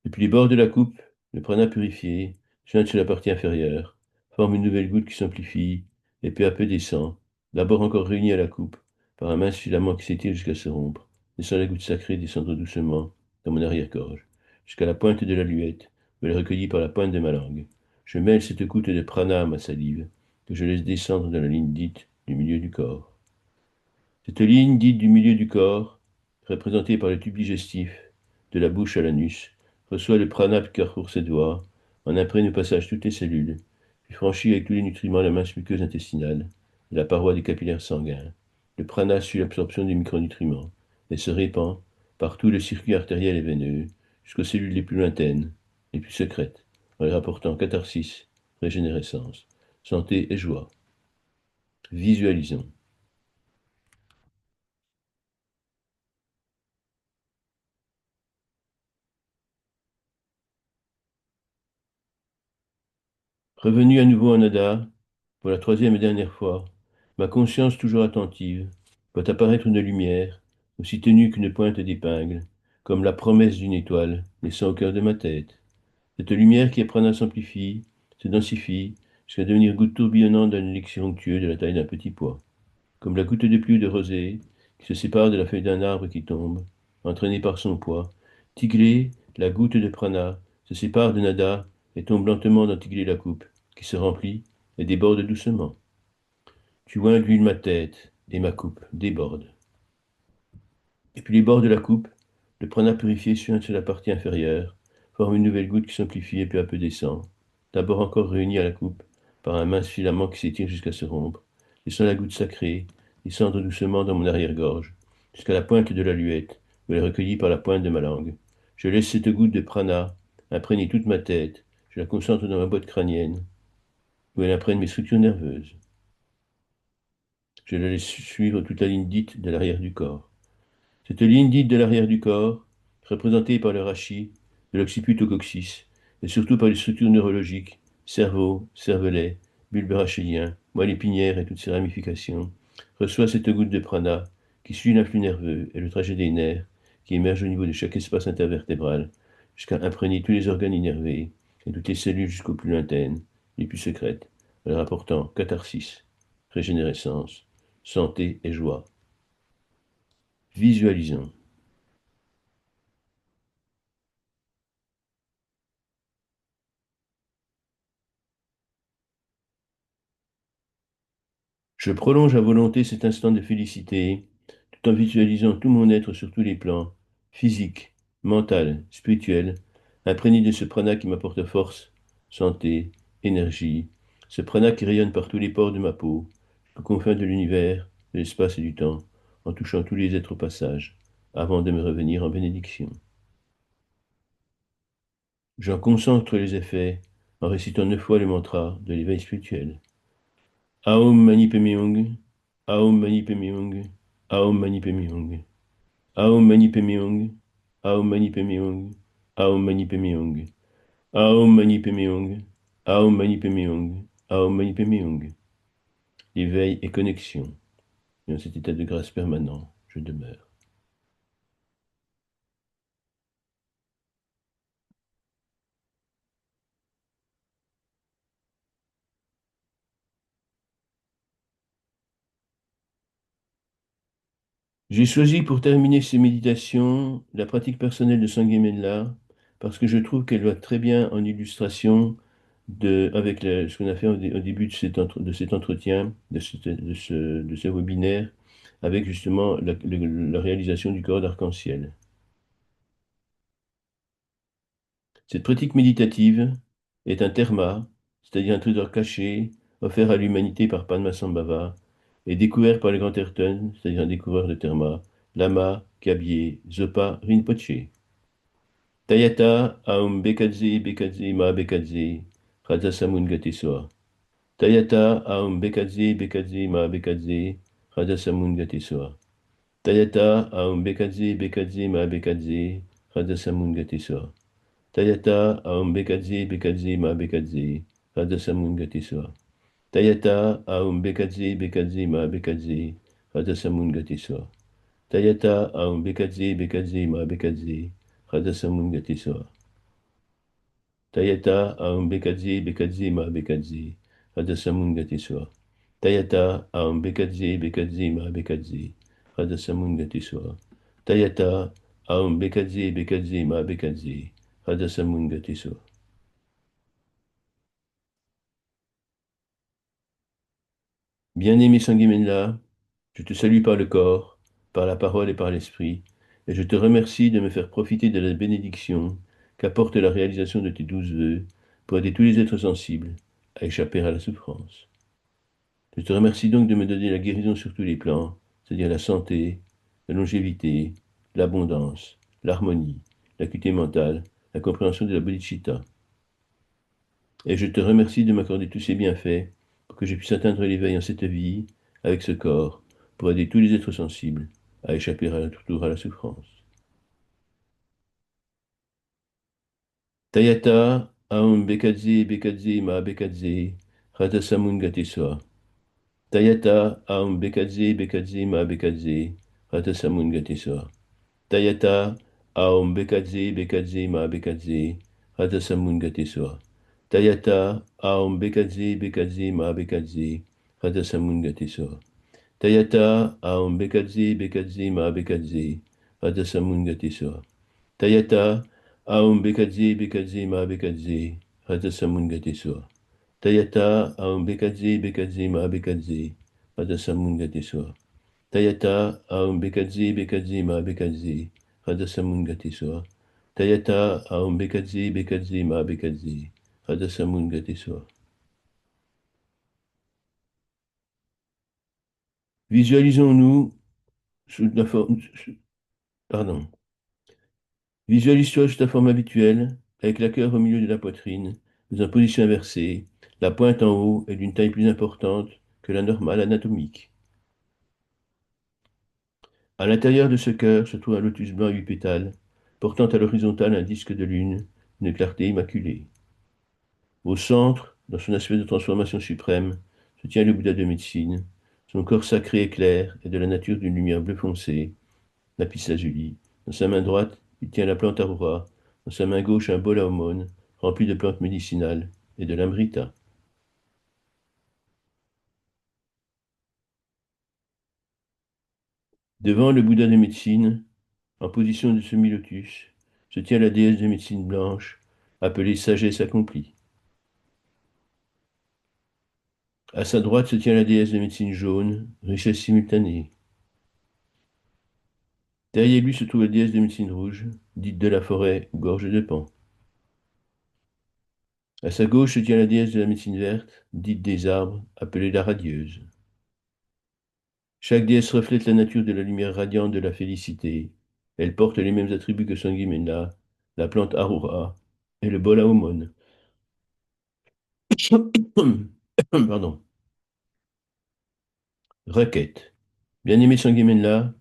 Depuis les bords de la coupe, le prana purifié, joint sur la partie inférieure, forme une nouvelle goutte qui s'amplifie et peu à peu descend, d'abord encore réunie à la coupe, par un mince filament qui s'étire jusqu'à se rompre, laissant la goutte sacrée descendre doucement dans mon arrière-gorge, jusqu'à la pointe de la luette, où elle est recueillie par la pointe de ma langue. Je mêle cette goutte de prana à ma salive, que je laisse descendre dans la ligne dite du milieu du corps. Cette ligne dite du milieu du corps, représentée par le tube digestif, de la bouche à l'anus, reçoit le prana qui parcourt ses doigts, en imprègne au passage toutes les cellules, puis franchit avec tous les nutriments la mince muqueuse intestinale et la paroi des capillaires sanguins. Le prana suit l'absorption des micronutriments et se répand par tout le circuit artériel et veineux jusqu'aux cellules les plus lointaines, les plus secrètes, en les rapportant catharsis, régénérescence, santé et joie. Visualisons. Revenu à nouveau en Ada, pour la troisième et dernière fois, ma conscience toujours attentive, voit apparaître une lumière, aussi ténue qu'une pointe d'épingle, comme la promesse d'une étoile, naissant au cœur de ma tête. Cette lumière qui apprend à s'amplifie, se densifie, jusqu'à devenir goutte tourbillonnante d'un élixir onctueux de la taille d'un petit pois, comme la goutte de pluie de rosée qui se sépare de la feuille d'un arbre qui tombe, entraînée par son poids. Tiglé, la goutte de prana, se sépare de nada et tombe lentement dans Tiglé la coupe, qui se remplit et déborde doucement. Tu vois d'huile ma tête, et ma coupe déborde. Et puis les bords de la coupe, le prana purifié suinte sur la partie inférieure, forme une nouvelle goutte qui s'amplifie et peu à peu descend, d'abord encore réunie à la coupe par un mince filament qui s'étire jusqu'à se rompre, laissant la goutte sacrée descendre doucement dans mon arrière-gorge, jusqu'à la pointe de la luette, où elle est recueillie par la pointe de ma langue. Je laisse cette goutte de prana imprégner toute ma tête, je la concentre dans ma boîte crânienne, où elle imprègne mes structures nerveuses. Je la laisse suivre toute la ligne dite de l'arrière du corps. Cette ligne dite de l'arrière du corps, représentée par le rachis, de l'occiput au coccyx, et surtout par les structures neurologiques, cerveau, cervelet, bulbe rachidien, moelle épinière et toutes ses ramifications, reçoit cette goutte de prana qui suit l'influx nerveux et le trajet des nerfs qui émerge au niveau de chaque espace intervertébral, jusqu'à imprégner tous les organes innervés et toutes les cellules jusqu'aux plus lointaines, les plus secrètes, leur apportant catharsis, régénérescence, santé et joie. Visualisons. Je prolonge à volonté cet instant de félicité, tout en visualisant tout mon être sur tous les plans, physique, mental, spirituel, imprégné de ce prana qui m'apporte force, santé, énergie, ce prana qui rayonne par tous les pores de ma peau, jusqu'aux confins de l'univers, de l'espace et du temps, en touchant tous les êtres au passage, avant de me revenir en bénédiction. J'en concentre les effets en récitant 9 fois le mantra de l'éveil spirituel. Aum Mani Padme Hum, Aum Mani Padme Hum, Aum Mani Padme Hum, Aum Mani Padme Hum, Aum Mani Padme Hum, Aum Mani Padme Hum, Aum Mani Padme Hum, Aum Mani Padme Hum, Aum Mani Padme Hum. Éveil et connexion. Et dans cet état de grâce permanent, je demeure. J'ai choisi pour terminer ces méditations la pratique personnelle de Sanghya parce que je trouve qu'elle va très bien en illustration avec ce qu'on a fait au début de cet entretien, de ce webinaire, avec justement la réalisation du corps d'arc-en-ciel. Cette pratique méditative est un terma, c'est-à-dire un trésor caché, offert à l'humanité par Padmasambhava, et découvert par le grand Ayrton, c'est-à-dire un découvreur de terma, Lama Kabye Zopa Rinpoche. Tayata Aum Bekadze Bekadze Ma Bekadze Radhasamun Gatesoa. Tayata Aum Bekadze Bekadze Ma Bekadze Radhasamun Gatesoa. Tayata Aum Bekadze Bekadze Ma Bekadze Radhasamun Gatesoa. Tayata Aum Bekadze Bekadze Ma Bekadze Radhasamun Gatesoa. Tayata Aum Bekadze Bekadze Ma Bekadze Radhasamun Gatesoa. Tayata Aum Bekadze Bekadze Ma Bekadze Radhasamun Gatesoa. Tayata Aum Bekadze Bekadze Ma Bekadze Radhasamun Gatesoa. Tayata Aum Bekadze Bekadze Ma Bekadze Radhasamun Gatesoa. Tayata Aum Bekadze Bekadze Ma Bekadze Radhasamun Gatesoa. Bien-aimé Sanghimena, je te salue par le corps, par la parole et par l'esprit, et je te remercie de me faire profiter de la bénédiction qu'apporte la réalisation de tes 12 vœux pour aider tous les êtres sensibles à échapper à la souffrance. Je te remercie donc de me donner la guérison sur tous les plans, c'est-à-dire la santé, la longévité, l'abondance, l'harmonie, l'acuité mentale, la compréhension de la bodhicitta. Et je te remercie de m'accorder tous ces bienfaits pour que je puisse atteindre l'éveil en cette vie, avec ce corps, pour aider tous les êtres sensibles à échapper toujours à la souffrance. Tayata Aum Bekadze Bekadze Ma Bekadze Ratasamun Gatesoa. Tayata Aum Bekadze Bekadze Ma Bekadze Ratasamun Gatesoa. Tayata Aum Bekadze Bekadze Ma Bekadze Ratasamun Gatesoa. Tayata Aum Bekadze Bekadze Ma Bekadze Ratasamun Gatesoa. Tayata Aum Bekadze Bekadze Ma Bekadze Ratasamun Gatesoa. Tayata Aum Bekadze Bekadze Ma Bekadze Ratasamun Gatesoa. Tayata Aum Bekadze Bekadze Ma Bekadze Radasamunga Teswa. Tayata Aum Bekadze Bekadze Ma Bekadze Radasamunga Teswa. Tayata Aum Bekadze Bekadze Ma Bekadze Radasamunga Teswa. Visualisons-nous sous la forme. Pardon. Visualise-toi sous ta forme habituelle, avec la cœur au milieu de la poitrine, mais en position inversée, la pointe en haut est d'une taille plus importante que la normale anatomique. À l'intérieur de ce cœur se trouve un lotus blanc à 8 pétales, portant à l'horizontale un disque de lune, une clarté immaculée. Au centre, dans son aspect de transformation suprême, se tient le Bouddha de médecine. Son corps sacré et clair est de la nature d'une lumière bleu foncé, lapis lazuli. Dans sa main droite, il tient la plante aurora. Dans sa main gauche, un bol à aumône, rempli de plantes médicinales et de l'amrita. Devant le Bouddha de médecine, en position de semi-lotus, se tient la déesse de médecine blanche, appelée sagesse accomplie. À sa droite se tient la déesse de médecine jaune, richesse simultanée. Derrière lui se trouve la déesse de médecine rouge, dite de la forêt ou gorge de pan. À sa gauche se tient la déesse de la médecine verte, dite des arbres, appelée la radieuse. Chaque déesse reflète la nature de la lumière radiante de la félicité. Elle porte les mêmes attributs que Sanguimena, la plante Aurora et le bol à aumône. Pardon. Requête. Bien-aimé Sanguimena,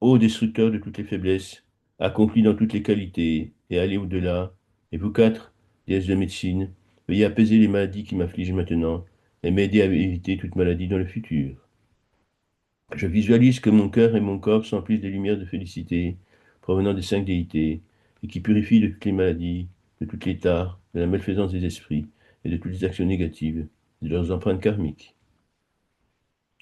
ô destructeur de toutes les faiblesses, accompli dans toutes les qualités et allez au-delà, et vous quatre, déesses de médecine, veuillez apaiser les maladies qui m'affligent maintenant et m'aider à éviter toute maladie dans le futur. Je visualise que mon cœur et mon corps s'emplissent des lumières de félicité provenant des 5 déités et qui purifient de toutes les maladies, de toutes les tares, de la malfaisance des esprits et de toutes les actions négatives, de leurs empreintes karmiques.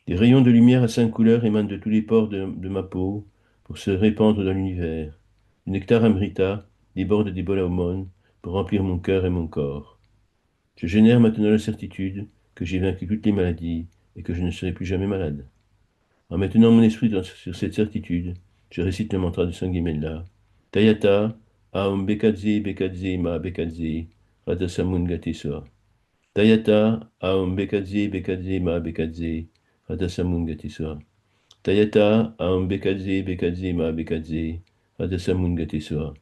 Des rayons de lumière à 5 couleurs émanent de tous les pores de ma peau pour se répandre dans l'univers. Le nectar amrita déborde des bols à aumône pour remplir mon cœur et mon corps. Je génère maintenant la certitude que j'ai vaincu toutes les maladies et que je ne serai plus jamais malade. En maintenant mon esprit sur cette certitude, je récite le mantra de Sanghimella. Tayata, Aum Bekadze Bekadze Ma Bekadze, Radasamun Gateswa. Tayata, Aum Bekadze Bekadze Ma Bekadze, Radasamun Gateswa. Tayata, Aum Bekadze Bekadze Ma Bekadze, Radasamun Gateswa.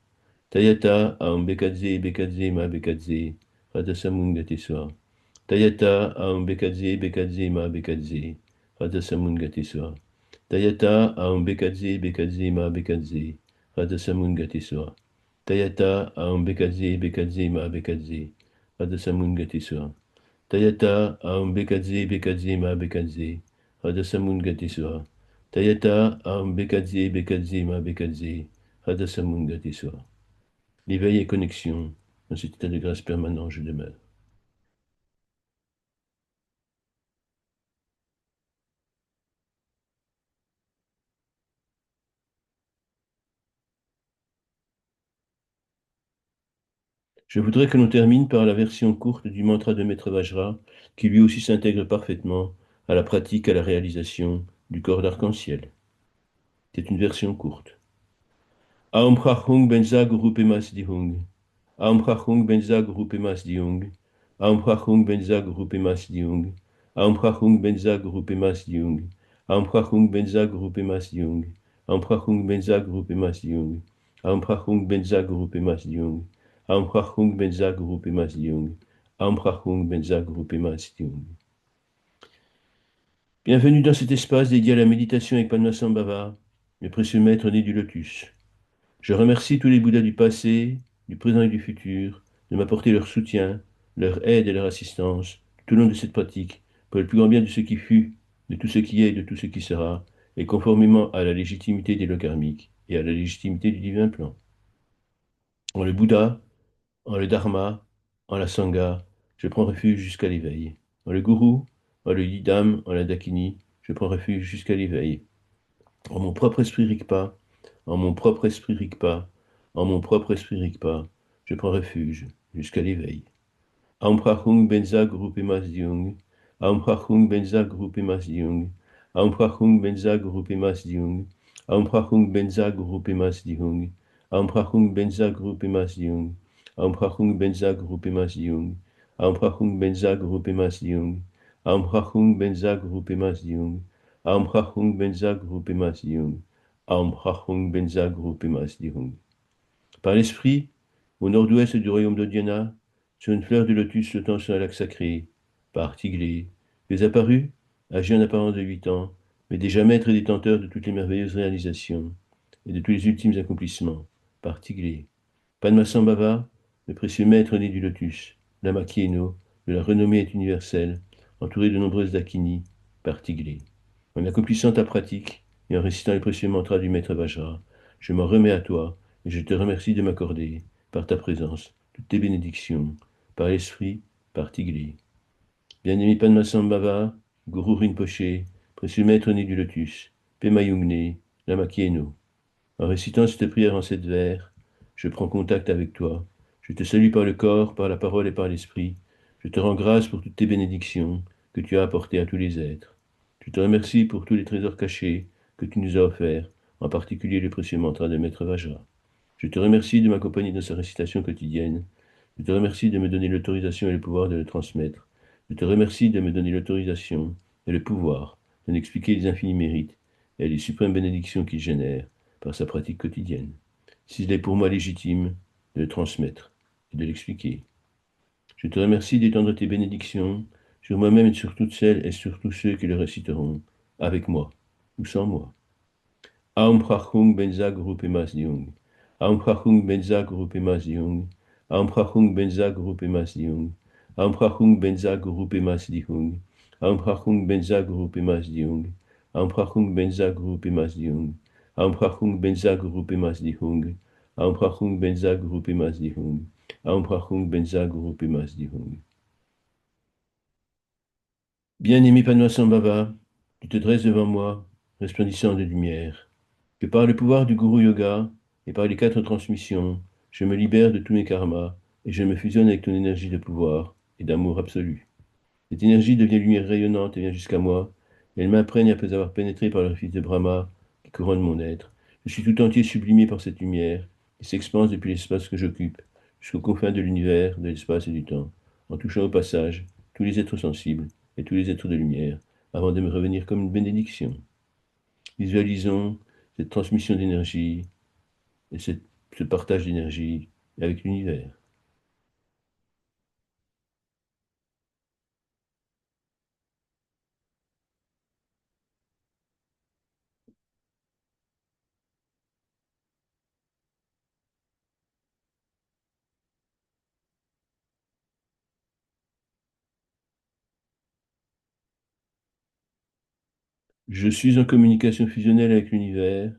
Tayata, Aum Bekadze Bekadze Ma Bekadze, Radasamun Gateswa. Tayata, Aum Bekadze Bekadze Ma Bekadze, Radasamun Gateswa. Tayata Aum Bekadze Bekadze Ma Bekadze Radasamun Gateswa. Tayata Aum Bekadze Bekadze Ma Bekadze Radasamun Gateswa. Tayata Aum Bekadze Bekadze Ma Bekadze Radasamun Gateswa. Tayata Aum Bekadze Bekadze Ma Bekadze Radasamun Gateswa. L'éveil et connexion, dans cet état de grâce permanent, je demeure. Je voudrais que l'on termine par la version courte du mantra de Maître Vajra, qui lui aussi s'intègre parfaitement à la pratique, à la réalisation du corps d'arc-en-ciel. C'est une version courte. Aum Prachung Benza Guru Pemas Dihung. Aum Prachung Benza Guru Pemas Dihung. Aum Prachung Benza Guru Pemas Dihung. Aum Prachung Benza Guru Pemas Dihung. Aum Prachung Benza Guru Pemas Dihung. Aum Prachung Benza Guru Pemas Dihung. Aum Prachung Benza Guru Pemas Dihung. Aum Prachung Benza Guru Pemas Dihung. Aum Prachung Benza Guru Pemas Dihung. Bienvenue dans cet espace dédié à la méditation avec Padmasambhava, le précieux maître né du lotus. Je remercie tous les Bouddhas du passé, du présent et du futur de m'apporter leur soutien, leur aide et leur assistance tout au long de cette pratique pour le plus grand bien de ce qui fut, de tout ce qui est et de tout ce qui sera, et conformément à la légitimité des lois karmiques et à la légitimité du divin plan. En le Bouddha, en le Dharma, en la Sangha, je prends refuge jusqu'à l'éveil. En le Guru, en le Yidam, en la Dakini, je prends refuge jusqu'à l'éveil. En mon propre esprit Rigpa, en mon propre esprit Rigpa, en mon propre esprit Rigpa, je prends refuge jusqu'à l'éveil. Amprachung Benza Grupemas Jung. Amprachung Benza Grupemas Jung. Amprachung Benza Grupemas Jung. Amprachung Benza Grupemas Jung. Amprachung Benza Grupemas Jung. Amprachung Benza Grupemas Jung. Amprachung Benza Grupemas Jung. Amprachung Benza Grupemas Jung. Amprachung Benza Grupemas Jung. Amprachung Benza Grupemas Jung. Par l'esprit, au nord-ouest du royaume de Diana, sur une fleur de lotus flottant sur un lac sacré, par Tiglé, tu es apparu, âgé en apparence de 8 ans, mais déjà maître et détenteur de toutes les merveilleuses réalisations et de tous les ultimes accomplissements, par Tiglé. Padmasambhava, le précieux maître né du lotus, Lama Kieno, de la renommée est universelle, entouré de nombreuses dakinis, par Tiglé. En accomplissant ta pratique et en récitant les précieux mantras du maître Vajra, je m'en remets à toi et je te remercie de m'accorder, par ta présence, toutes tes bénédictions, par l'esprit, par Tigli. Bien-aimé Padmasambhava, Guru Rinpoché, précieux maître né du lotus, Pema Yungne, Lama Kieno. En récitant cette prière en 7 vers, je prends contact avec toi. Je te salue par le corps, par la parole et par l'esprit. Je te rends grâce pour toutes tes bénédictions que tu as apportées à tous les êtres. Je te remercie pour tous les trésors cachés que tu nous as offerts, en particulier le précieux mantra de Maître Vajra. Je te remercie de m'accompagner dans sa récitation quotidienne. Je te remercie de me donner l'autorisation et le pouvoir de le transmettre. Je te remercie de me donner l'autorisation et le pouvoir de m'expliquer les infinis mérites et les suprêmes bénédictions qu'il génère par sa pratique quotidienne. S'il est pour moi légitime de le transmettre et de l'expliquer. Je te remercie d'étendre tes bénédictions sur moi-même et sur toutes celles et sur tous ceux qui le réciteront, avec moi ou sans moi. Aum Prachung Benza Guru Pemas Jung. Aum Prachung Benza Guru Pemas Jung. Aum Prachung Benza Guru Pemas Jung. Aum Prachung Benza Guru Pemas Jung. Aum Prachung Benza Guru Pemas Jung. Aum Prachung Benza Guru Pemas Jung. Aum Prachung Benza Guru Pemas Jung. Aum Prachung Benza Guru Pemas Jung. Aum Prachung Benza Guru Pemas Jung. Bien-aimé Padmasambhava, tu te dresses devant moi, resplendissant de lumière. Que par le pouvoir du Guru Yoga et par les 4 transmissions, je me libère de tous mes karmas et je me fusionne avec ton énergie de pouvoir et d'amour absolu. Cette énergie devient lumière rayonnante et vient jusqu'à moi, et elle m'imprègne après avoir pénétré par le fils de Brahma qui couronne mon être. Je suis tout entier sublimé par cette lumière qui s'expanse depuis l'espace que j'occupe, jusqu'aux confins de l'univers, de l'espace et du temps, en touchant au passage tous les êtres sensibles et tous les êtres de lumière, avant de me revenir comme une bénédiction. Visualisons cette transmission d'énergie et ce partage d'énergie avec l'univers. Je suis en communication fusionnelle avec l'univers.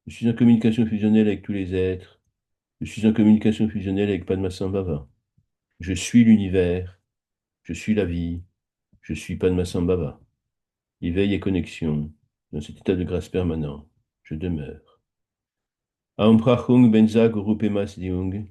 Je suis en communication fusionnelle avec tous les êtres. Je suis en communication fusionnelle avec Padmasambhava. Je suis l'univers. Je suis la vie. Je suis Padmasambhava. Éveil et connexion. Dans cet état de grâce permanent, je demeure. Aum Prachung Benza Guru Pemas Diung.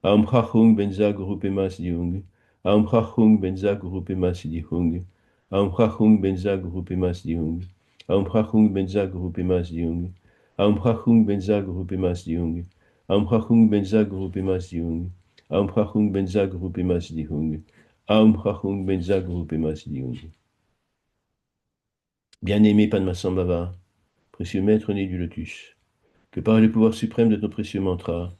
Aum Prachung Benza Guru Pemas Diung. Aum Prachung Benza Guru Pemas Diung. Aum Prachung Benza Guru Pemas Diung. Aum Prachung Benza Guru Pemas Diung. Aum Prachung Benza Guru Pemas Diung. Aum Prachung Benza Guru Pemas Diung. Aum Prachung Benza Guru Pemas Diung. Aum Prachung Benza Guru Pemas Diung. Bien-aimé Padmasambhava, précieux maître né du lotus, que par le pouvoir suprême de ton précieux mantra,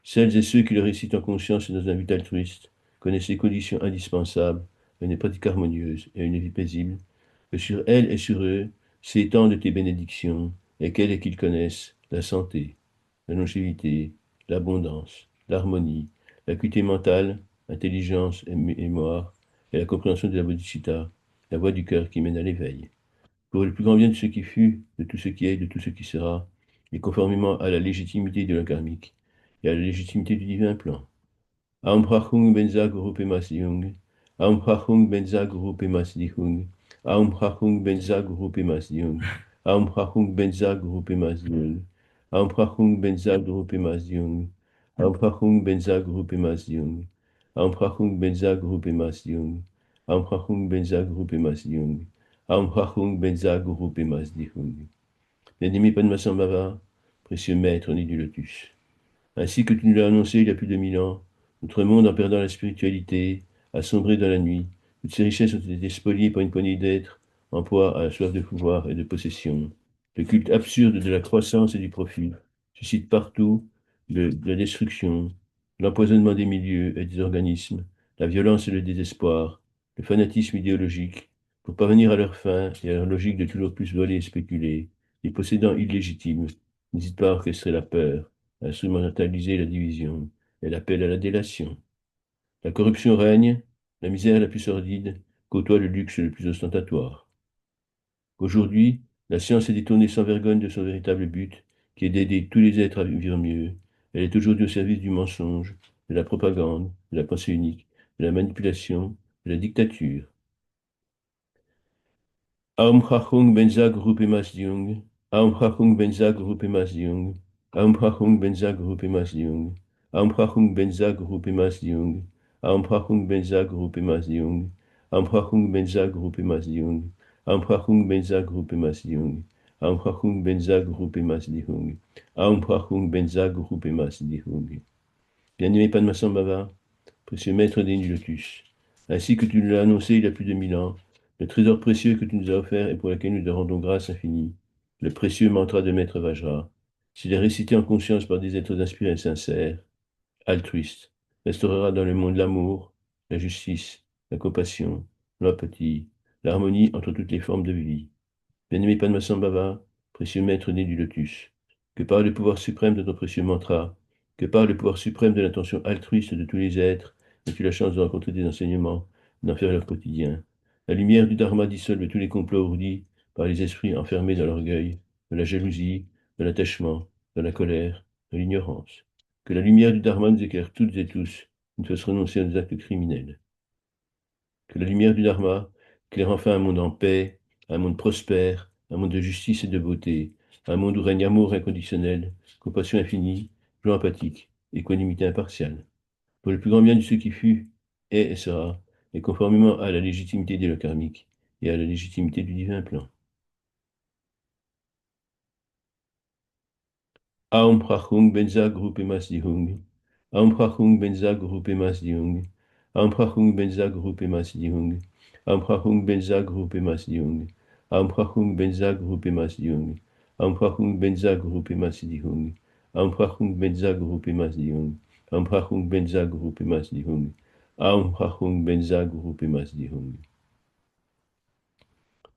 celles et ceux qui le récitent en conscience et dans un but altruiste connaissent les conditions indispensables à une pratique harmonieuse et à une vie paisible, que sur elles et sur eux s'étendent tes bénédictions, et qu'elles et qu'ils connaissent la santé, la longévité, l'abondance, l'harmonie, l'acuité mentale, l'intelligence et mémoire, et la compréhension de la bodhisattva, la voie du cœur qui mène à l'éveil. Pour le plus grand bien de ce qui fut, de tout ce qui est, de tout ce qui sera, et conformément à la légitimité de la karmique et à la légitimité du divin plan. Aum Prachung Benza Guru Pemas Jung. Aum Prachung Benza Guru Pemas Jung. Aum Prachung Benza Guru Pemas Jung. Aum Prachung Benza Guru Pemas Jung. Aum Prachung Benza Guru Pemas Jung. Aum Prachung Benza Guru Pemas Jung. Amprachung Benza Group Emasdiung, Amprachung Benza Group Emasdiung, Amprachung Benza Group Emasdiung. Bien-aimé Padmasambhava, précieux maître né du lotus. Ainsi que tu nous l'as annoncé il y a plus de 1000 ans, notre monde, en perdant la spiritualité, a sombré dans la nuit. Toutes ses richesses ont été spoliées par une poignée d'êtres en proie à la soif de pouvoir et de possession. Le culte absurde de la croissance et du profit suscite partout de la destruction, l'empoisonnement des milieux et des organismes, la violence et le désespoir, le fanatisme idéologique, pour parvenir à leur fin et à leur logique de toujours plus voler et spéculer. Les possédants illégitimes n'hésitent pas à orchestrer la peur, à instrumentaliser la division et l'appel à la délation. La corruption règne, la misère la plus sordide côtoie le luxe le plus ostentatoire. Aujourd'hui, la science est détournée sans vergogne de son véritable but, qui est d'aider tous les êtres à vivre mieux. Elle est aujourd'hui au service du mensonge, de la propagande, de la pensée unique, de la manipulation, de la dictature. Aum Chachung Benza Gruppe Masjung, Aum Chachung Benza Gruppe Masjung, Aum Chachung Benza Gruppe Masjung, Aum Chachung Benza Gruppe Masjung, Aum Chachung Benza Gruppe Masjung, Aum Chachung Benza Gruppe Masjung, Aum Chachung Benza Gruppe Masjung, Aum Chachung Benza Gruppe Masjung, Aum Chachung Benza Gruppe Masjung. Bien-aimé Padmasambhava, précieux maître des lotus, ainsi que tu nous l'as annoncé il y a plus de 1000 ans, le trésor précieux que tu nous as offert et pour lequel nous te rendons grâce infinie, le précieux mantra de Maître Vajra, s'il est récité en conscience par des êtres inspirés et sincères, altruistes, restaurera dans le monde l'amour, la justice, la compassion, l'empathie, l'harmonie entre toutes les formes de vie. Bien-aimé Padmasambhava, précieux maître né du lotus, que par le pouvoir suprême de ton précieux mantra, que par le pouvoir suprême de l'intention altruiste de tous les êtres, aies-tu la chance de rencontrer des enseignements, d'en faire leur quotidien. La lumière du Dharma dissolve tous les complots ourdis par les esprits enfermés dans l'orgueil, de la jalousie, de l'attachement, de la colère, de l'ignorance. Que la lumière du Dharma nous éclaire toutes et tous, nous fasse renoncer à nos actes criminels. Que la lumière du Dharma éclaire enfin un monde en paix, un monde prospère, un monde de justice et de beauté, un monde où règne amour inconditionnel, compassion infinie, joie empathique, équanimité impartiale. Pour le plus grand bien de ce qui fut, est et sera, et conformément à la légitimité des lois karmiques et à la légitimité du divin plan. Aum Prachung Benza Gruppe Masdihung. Aum Prachung Benza Gruppe Masdihung. Aum Prachung Benza Gruppe Masdihung. Aum Prachung Benza Gruppe Masdihung. Aum Prachung Benza Gruppe Masdihung. Aum Prachung Benza Gruppe Masdihung. Aum Prachung Benza Gruppe Masdihung. Aum Prachung Benza Gruppe Masdihung. Aum Prachung Benza Gruppe Masdihung.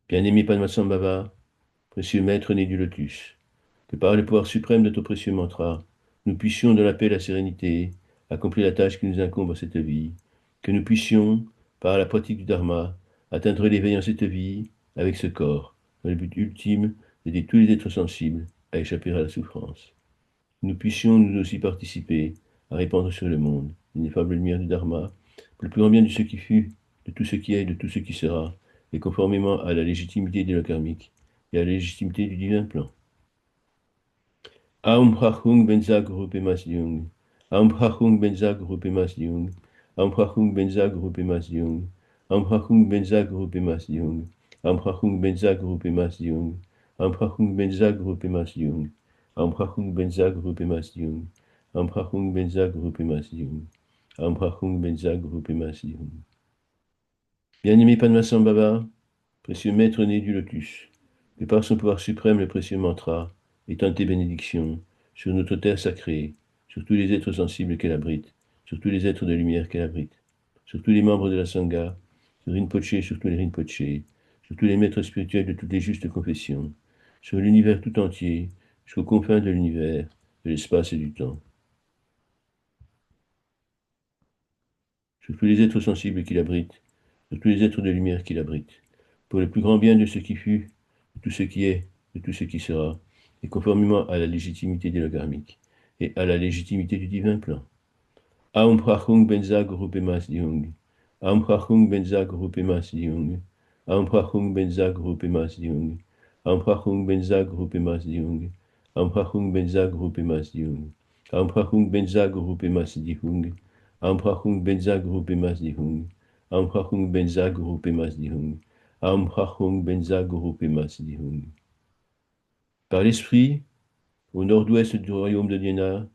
Bien-aimé Padmasambhava, précieux maître né du lotus, que par le pouvoir suprême de ton précieux mantra, nous puissions, dans la paix et la sérénité, accomplir la tâche qui nous incombe à cette vie, que nous puissions, par la pratique du Dharma, atteindre l'éveil en cette vie avec ce corps, dans le but ultime d'aider tous les êtres sensibles à échapper à la souffrance. Que nous puissions nous aussi participer à répandre sur le monde l'ineffable lumière du Dharma, pour le plus grand bien de ce qui fut, de tout ce qui est et de tout ce qui sera, et conformément à la légitimité des lois karmiques et à la légitimité du divin plan. Aum Prachung Benza Gruppe Masjung. Aum Prachung Benza Gruppe Masjung. Aum Prachung Benza Gruppe Masjung. Aum Prachung Benza Gruppe Masjung. Aum Prachung Benza Gruppe Masjung. Aum Prachung Benza Gruppe Masjung. Aum Prachung Benza Gruppe Masjung. Aum Prachung Benza Gruppe Masjung. Aum Prachung Benza Gruppe Masjung. Bien-aimé Padmasambhava, précieux maître né du lotus, que par son pouvoir suprême le précieux mantra étende tes bénédictions sur notre terre sacrée, sur tous les êtres sensibles qu'elle abrite, sur tous les êtres de lumière qu'elle abrite, sur tous les membres de la Sangha, sur Rinpoché, sur tous les Rinpoché, sur tous les maîtres spirituels de toutes les justes confessions, sur l'univers tout entier, jusqu'aux confins de l'univers, de l'espace et du temps, sur tous les êtres sensibles qu'il abrite, sur tous les êtres de lumière qu'il abrite, pour le plus grand bien de ce qui fut, de tout ce qui est, de tout ce qui sera, et conformément à la légitimité des lois karmiques et à la légitimité du divin plan. Aum Prachung Benza Gruppe Masdihung. Aum Prachung Benza Gruppe Masdihung. Aum Prachung Benza Gruppe Masdihung. Aum Prachung Benza Gruppe Masdihung. Aum Prachung Benza Gruppe Masdihung. Aum Prachung Benza Gruppe Masdihung. Amprachung Benza Gruppe Masdihung. Amprachung Benza Gruppe Masdihung. Amprachung Benza Gruppe Masdihung. Par l'esprit, au nord-ouest du royaume de Diana,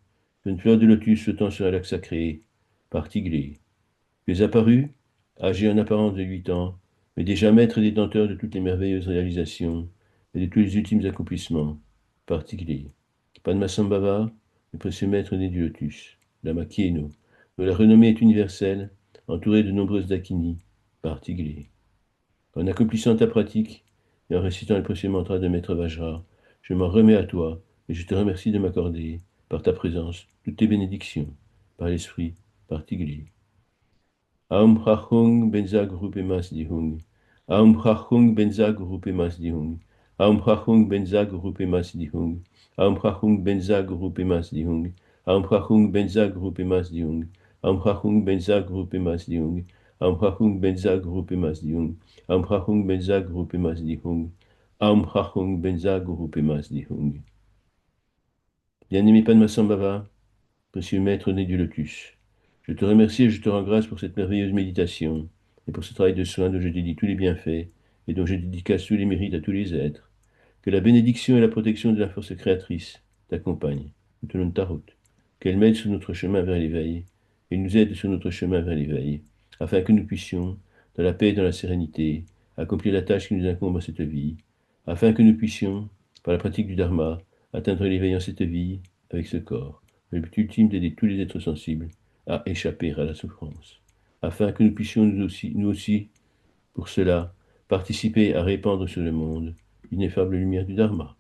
une fleur de lotus flottant sur un lac sacré, par Tiglé. Tu es apparu, âgé en apparence de 8 ans, mais déjà maître et détenteur de toutes les merveilleuses réalisations et de tous les ultimes accomplissements, par Tiglé. Padmasambhava, le précieux maître né du lotus, Lama Kieno, dont la renommée est universelle, entouré de nombreuses dakinis, par Tiglé. En accomplissant ta pratique et en récitant le précieux mantra de Maître Vajra, je m'en remets à toi et je te remercie de m'accorder, par ta présence, toutes tes bénédictions, par l'esprit, par Tigli. Aum Hachung Benza Grupe Mas Dihung. Aum Hachung Benza Grupe Mas Dihung. Aum Hachung Benza Grupe Mas Dihung. Aum Hachung Benza Grupe Mas Dihung. Aum Hachung Benza Grupe Mas Dihung. Aum Hachung Benza Grupe Mas Dihung. Aum Hachung Benza Grupe Mas Dihung. Aum Hachung Benza Grupe Mas Dihung. Aum Hachung Benza Grupe Mas Dihung. Bien-aimé Padmasambhava, précieux maître né du lotus. Je te remercie et je te rends grâce pour cette merveilleuse méditation et pour ce travail de soin dont je dédie tous les bienfaits et dont je dédicace tous les mérites à tous les êtres. Que la bénédiction et la protection de la force créatrice t'accompagnent tout au long de ta route. Qu'elle m'aide sur notre chemin vers l'éveil et nous aide sur notre chemin vers l'éveil, afin que nous puissions, dans la paix et dans la sérénité, accomplir la tâche qui nous incombe à cette vie, afin que nous puissions, par la pratique du Dharma, atteindre l'éveil en cette vie avec ce corps. Le but ultime d'aider tous les êtres sensibles à échapper à la souffrance, afin que nous puissions nous aussi, pour cela, participer à répandre sur le monde l'ineffable lumière du Dharma,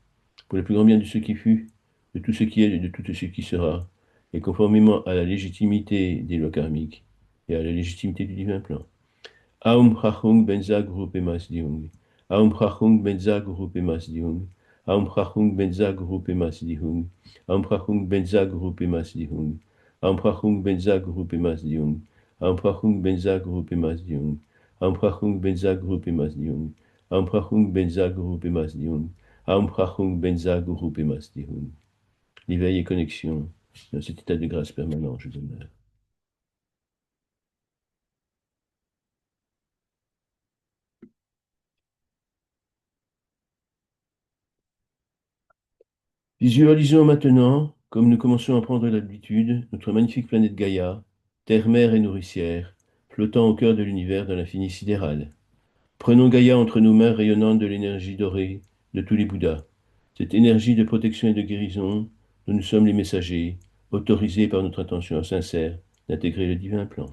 pour le plus grand bien de ce qui fut, de tout ce qui est et de tout ce qui sera, et conformément à la légitimité des lois karmiques et à la légitimité du divin plan. Aum Prachung Benza Guru Pemas Diung. Aum Prachung Benza Guru Pemas Diung. Aum Prachung Benza Guru Pemas Diung. Aum Prachung Benza Guru Pemas Diung. Aum Prachung Benza Guru Pemas Diung. Aum Prachung Benza Guru Pemas Diung. Aum Prachung Benza Guru Pemas Diung. Aum Prachung Benza Guru Pemas Diung. Aum Prachung Benza Guru Pemas Diung. L'éveil et connexion dans cet état de grâce permanent, je demeure. Visualisons maintenant, comme nous commençons à prendre l'habitude, notre magnifique planète Gaïa, terre-mère et nourricière, flottant au cœur de l'univers dans l'infini sidéral. Prenons Gaïa entre nos mains rayonnantes de l'énergie dorée de tous les Bouddhas, cette énergie de protection et de guérison dont nous sommes les messagers, autorisés par notre intention sincère d'intégrer le divin plan.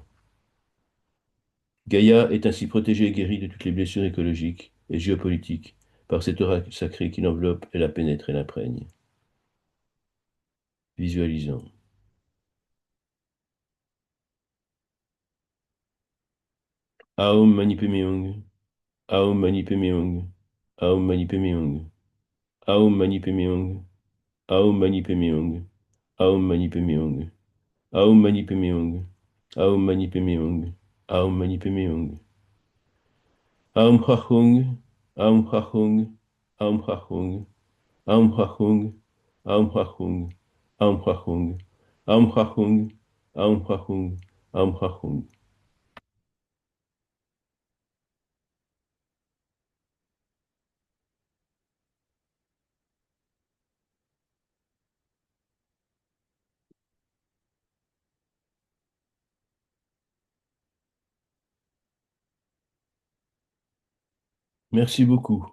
Gaïa est ainsi protégée et guérie de toutes les blessures écologiques et géopolitiques par cette aura sacrée qui l'enveloppe et la pénètre et l'imprègne. Visualisons. Aum Mani Padme Hum. Aum Mani Padme Hum. Aum Mani Padme Hum. Aum Mani Padme Hum. Aum Mani Padme Hum. Aum Mani Padme Hum. Aum Mani Padme Hum. Aum Mani Padme Hum. Aum Mani Padme Hum. Aum Hachung. Aum Hachung. Aum Hachung. Aum Hachung. Aum Hachung. Aum Hachung. Aum Hachung. Aum Hachung. Aum Hachung. Merci beaucoup.